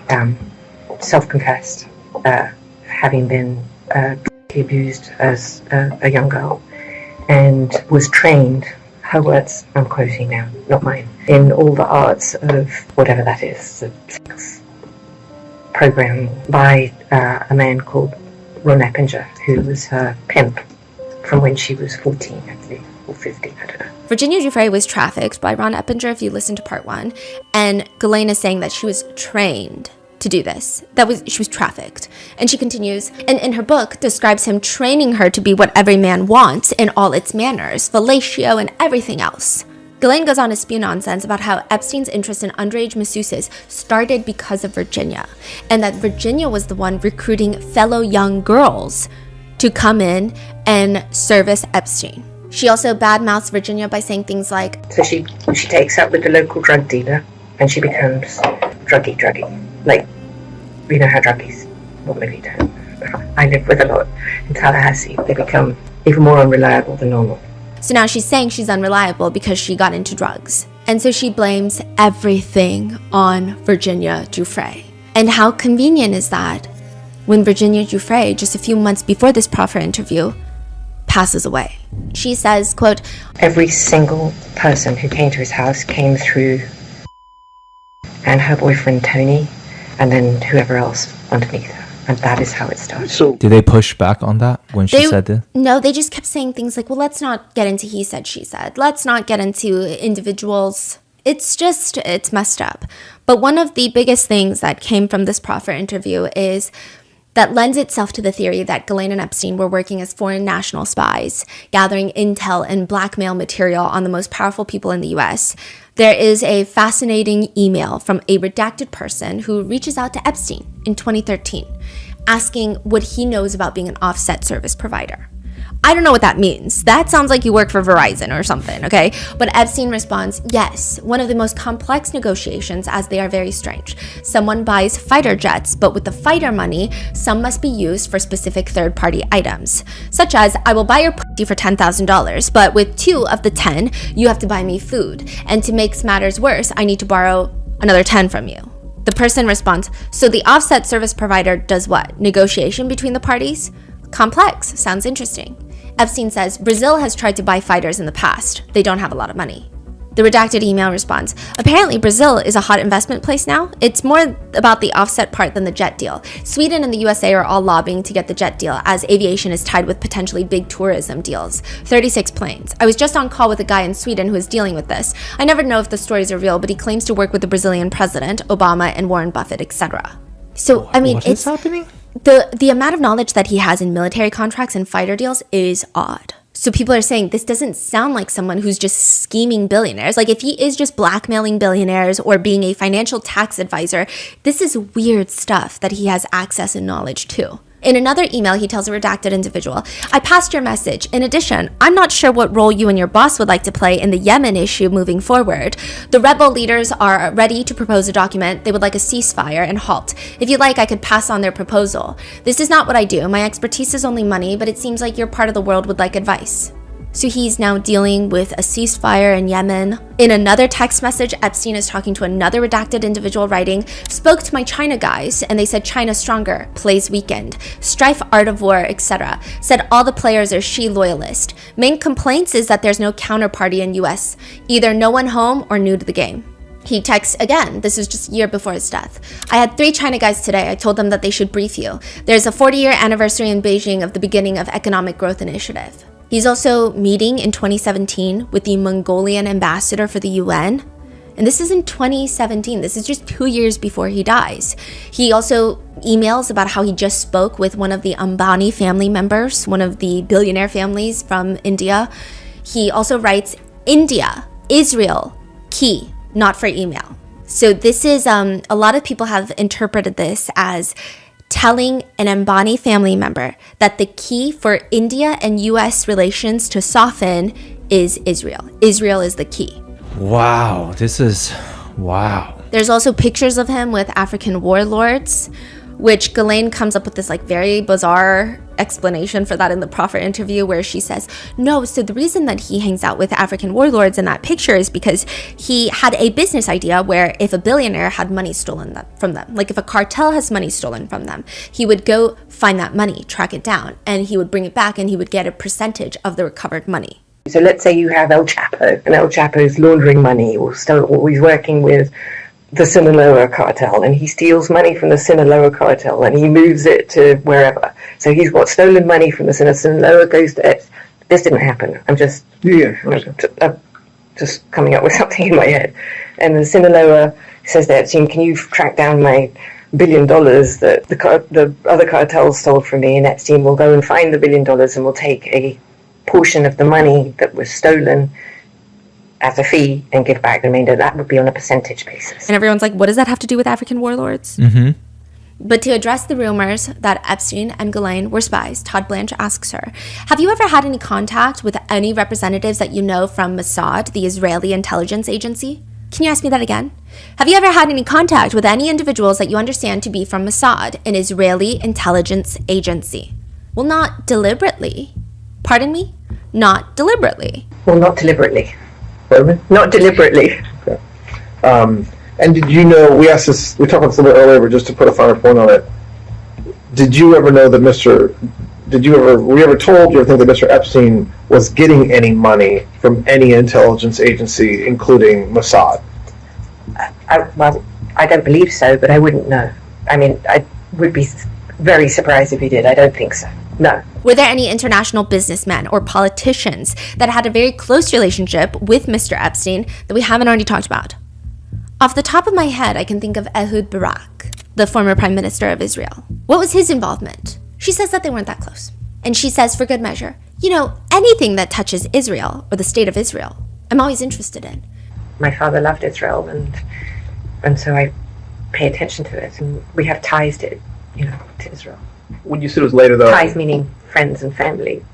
self-confessed, having been abused as a young girl, and was trained. Her words, I'm quoting now, not mine, in all the arts of whatever that is, the sex program by a man called Ron Eppinger, who was her pimp from when she was 14, I believe, or 15, I don't know. Virginia Giuffre was trafficked by Ron Eppinger, if you listen to part 1, and Ghislaine is saying that she was trained to do this. She was trafficked. And she continues, and in her book describes him training her to be what every man wants in all its manners, fellatio and everything else. Ghislaine goes on to spew nonsense about how Epstein's interest in underage masseuses started because of Virginia, and that Virginia was the one recruiting fellow young girls to come in and service Epstein. She also badmouths Virginia by saying things like, So she takes up with the local drug dealer and she becomes druggy. Like, you know how druggies, well, maybe you don't. I live with a lot in Tallahassee. They become even more unreliable than normal. So now she's saying she's unreliable because she got into drugs. And so she blames everything on Virginia Giuffre. And how convenient is that when Virginia Giuffre, just a few months before this proffer interview, passes away? She says, quote, Every single person who came to his house came through, and her boyfriend Tony, and then whoever else underneath her. And that is how it started. So Did they push back on that when she said this? No, they just kept saying things like, well, let's not get into he said, she said. Let's not get into individuals. It's messed up. But one of the biggest things that came from this proffer interview is that lends itself to the theory that Ghislaine and Epstein were working as foreign national spies, gathering intel and blackmail material on the most powerful people in the US. There is a fascinating email from a redacted person who reaches out to Epstein in 2013, asking what he knows about being an offset service provider. I don't know what that means. That sounds like you work for Verizon or something, okay? But Epstein responds, yes, one of the most complex negotiations, as they are very strange. Someone buys fighter jets, but with the fighter money, some must be used for specific third-party items, such as, I will buy your pussy for $10,000, but with 2 of the 10, you have to buy me food. And to make matters worse, I need to borrow another 10 from you. The person responds, so the offset service provider does what? Negotiation between the parties? Complex. Sounds interesting. Epstein says, Brazil has tried to buy fighters in the past. They don't have a lot of money. The redacted email responds, apparently Brazil is a hot investment place now. It's more about the offset part than the jet deal. Sweden and the USA are all lobbying to get the jet deal, as aviation is tied with potentially big tourism deals. 36 planes. I was just on call with a guy in Sweden who is dealing with this. I never know if the stories are real, but he claims to work with the Brazilian president, Obama, and Warren Buffett, etc. So, I mean, What is happening? The amount of knowledge that he has in military contracts and fighter deals is odd. So people are saying this doesn't sound like someone who's just scheming billionaires. Like if he is just blackmailing billionaires or being a financial tax advisor, this is weird stuff that he has access and knowledge to. In another email, he tells a redacted individual, I passed your message. In addition, I'm not sure what role you and your boss would like to play in the Yemen issue moving forward. The rebel leaders are ready to propose a document. They would like a ceasefire and halt. If you'd like, I could pass on their proposal. This is not what I do. My expertise is only money, but it seems like your part of the world would like advice. So he's now dealing with a ceasefire in Yemen. In another text message, Epstein is talking to another redacted individual writing, spoke to my China guys, and they said China stronger, plays weakened, strife art of war, etc. Said all the players are Xi loyalist. Main complaints is that there's no counterparty in US, either no one home or new to the game. He texts again, this is just a year before his death. I had 3 China guys today. I told them that they should brief you. There's a 40-year anniversary in Beijing of the beginning of Economic Growth Initiative. He's also meeting in 2017 with the Mongolian ambassador for the UN. And this is in 2017. This is just 2 years before he dies. He also emails about how he just spoke with one of the Ambani family members, one of the billionaire families from India. He also writes, India, Israel, key, not for email. So this is, a lot of people have interpreted this as telling an Ambani family member that the key for India and US relations to soften is Israel. Israel is the key. Wow, wow. There's also pictures of him with African warlords, which Ghislaine comes up with this like very bizarre explanation for that in the proffer interview where she says, no, so the reason that he hangs out with African warlords in that picture is because he had a business idea where if a billionaire had money stolen from them, like if a cartel has money stolen from them, he would go find that money, track it down, and he would bring it back and he would get a percentage of the recovered money. So let's say you have El Chapo, and El Chapo's laundering money, or he's working with the Sinaloa cartel, and he steals money from the Sinaloa cartel and he moves it to wherever. So he's got stolen money from the Sinaloa, goes to X. This didn't happen. I'm just coming up with something in my head. And the Sinaloa says to Epstein, can you track down my billion that the other cartels stole from me, and Epstein will go and find the $1 billion and will take a portion of the money that was stolen as a fee and give back the remainder. That would be on a percentage basis. And everyone's like, what does that have to do with African warlords? Mm-hmm. But to address the rumors that Epstein and Ghislaine were spies, Todd Blanche asks her, have you ever had any contact with any representatives that you know from Mossad, the Israeli intelligence agency? Can you ask me that again? Have you ever had any contact with any individuals that you understand to be from Mossad, an Israeli intelligence agency? Well, not deliberately. Pardon me? Not deliberately. Well, not deliberately. Pardon me? Not deliberately. Okay. And did you know, we asked this, we talked about this a little bit earlier, but just to put a finer point on it, did you ever know that were you ever told, you ever think that Mr. Epstein was getting any money from any intelligence agency, including Mossad? I don't believe so, but I wouldn't know. I mean, I would be very surprised if he did. I don't think so. No. Were there any international businessmen or politicians that had a very close relationship with Mr. Epstein that we haven't already talked about? Off the top of my head, I can think of Ehud Barak, the former prime minister of Israel. What was his involvement? She says that they weren't that close. And she says, for good measure, anything that touches Israel or the state of Israel, I'm always interested in. My father loved Israel, and so I pay attention to it, and we have ties to Israel. When you said it was later, though. Ties meaning friends and family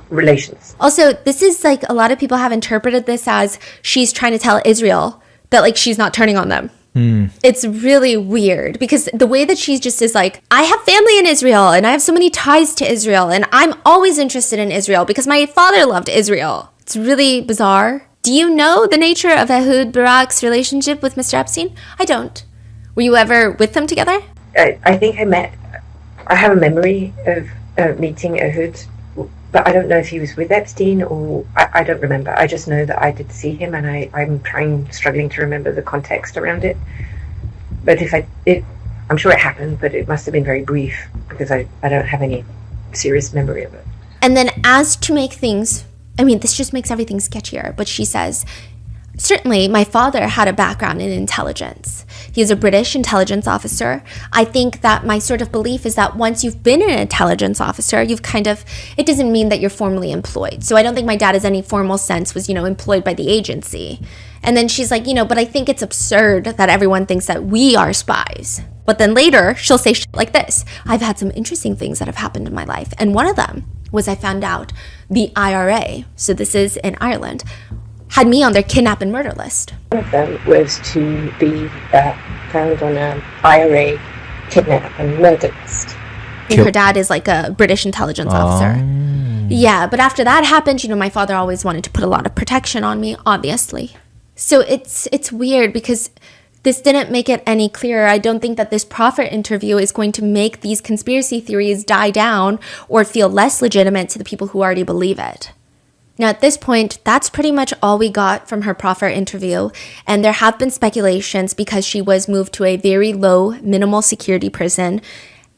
relations. Also, this is like, a lot of people have interpreted this as she's trying to tell Israel that like she's not turning on them. It's really weird because the way that she just is like, I have family in Israel and I have so many ties to Israel and I'm always interested in Israel because my father loved Israel. It's really bizarre. Do you know the nature of Ehud Barak's relationship with Mr. Epstein? I don't. Were you ever with them together? I think I have a memory of meeting Ehud, but I don't know if he was with Epstein or I don't remember. I just know that I did see him, and I'm struggling to remember the context around it. But I'm sure it happened, but it must have been very brief because I don't have any serious memory of it. And then, as to make things, this just makes everything sketchier. But she says, certainly, my father had a background in intelligence. He is a British intelligence officer. I think that my sort of belief is that once you've been an intelligence officer, it doesn't mean that you're formally employed. So I don't think my dad, in any formal sense, was, employed by the agency. And then she's like, but I think it's absurd that everyone thinks that we are spies. But then later, she'll say shit like this. I've had some interesting things that have happened in my life. And one of them was I found out the IRA, so this is in Ireland, had me on their kidnap and murder list. One of them was to be found on an IRA kidnap and murder list. And her dad is like a British intelligence officer. Yeah, but after that happened, my father always wanted to put a lot of protection on me, obviously. So it's weird because this didn't make it any clearer. I don't think that this Prophet interview is going to make these conspiracy theories die down or feel less legitimate to the people who already believe it. Now, at this point, that's pretty much all we got from her proffer interview, and there have been speculations because she was moved to a very low, minimal security prison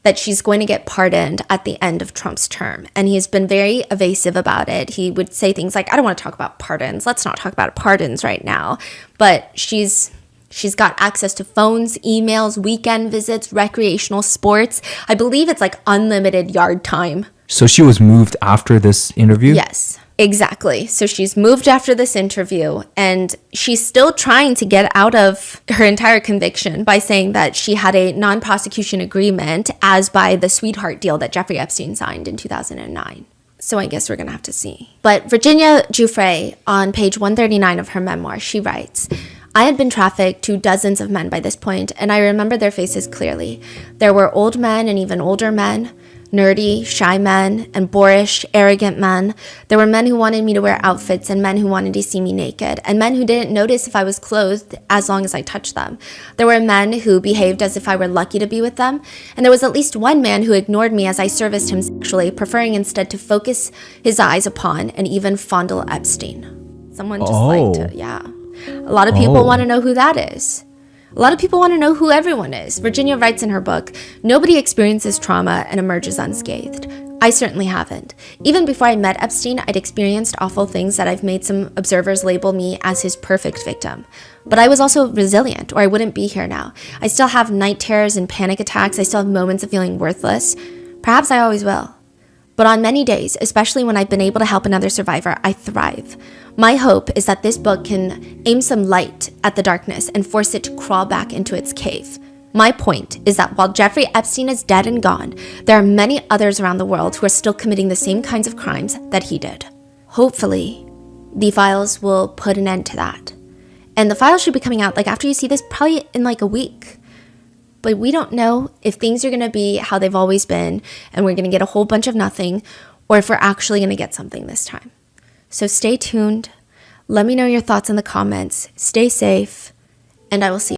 that she's going to get pardoned at the end of Trump's term. And he's been very evasive about it. He would say things like, I don't want to talk about pardons. Let's not talk about pardons right now. But she's got access to phones, emails, weekend visits, recreational sports. I believe it's like unlimited yard time. So she was moved after this interview? Yes. Exactly. So she's moved after this interview, and she's still trying to get out of her entire conviction by saying that she had a non-prosecution agreement as by the sweetheart deal that Jeffrey Epstein signed in 2009. So I guess we're going to have to see. But Virginia Giuffre, on page 139 of her memoir, she writes, I had been trafficked to dozens of men by this point, and I remember their faces clearly. There were old men and even older men, nerdy, shy men, and boorish, arrogant men. There were men who wanted me to wear outfits and men who wanted to see me naked, and men who didn't notice if I was clothed as long as I touched them. There were men who behaved as if I were lucky to be with them, and there was at least one man who ignored me as I serviced him sexually, preferring instead to focus his eyes upon and even fondle Epstein. Someone just liked to, yeah. A lot of people want to know who that is. A lot of people want to know who everyone is. Virginia writes in her book, nobody experiences trauma and emerges unscathed. I certainly haven't. Even before I met Epstein, I'd experienced awful things that I've made some observers label me as his perfect victim. But I was also resilient, or I wouldn't be here now. I still have night terrors and panic attacks. I still have moments of feeling worthless. Perhaps I always will. But on many days, especially when I've been able to help another survivor, I thrive. My hope is that this book can aim some light at the darkness and force it to crawl back into its cave. My point is that while Jeffrey Epstein is dead and gone, there are many others around the world who are still committing the same kinds of crimes that he did. Hopefully, the files will put an end to that. And the files should be coming out after you see this, probably in a week. But we don't know if things are going to be how they've always been and we're going to get a whole bunch of nothing, or if we're actually going to get something this time. So stay tuned. Let me know your thoughts in the comments. Stay safe, and I will see you.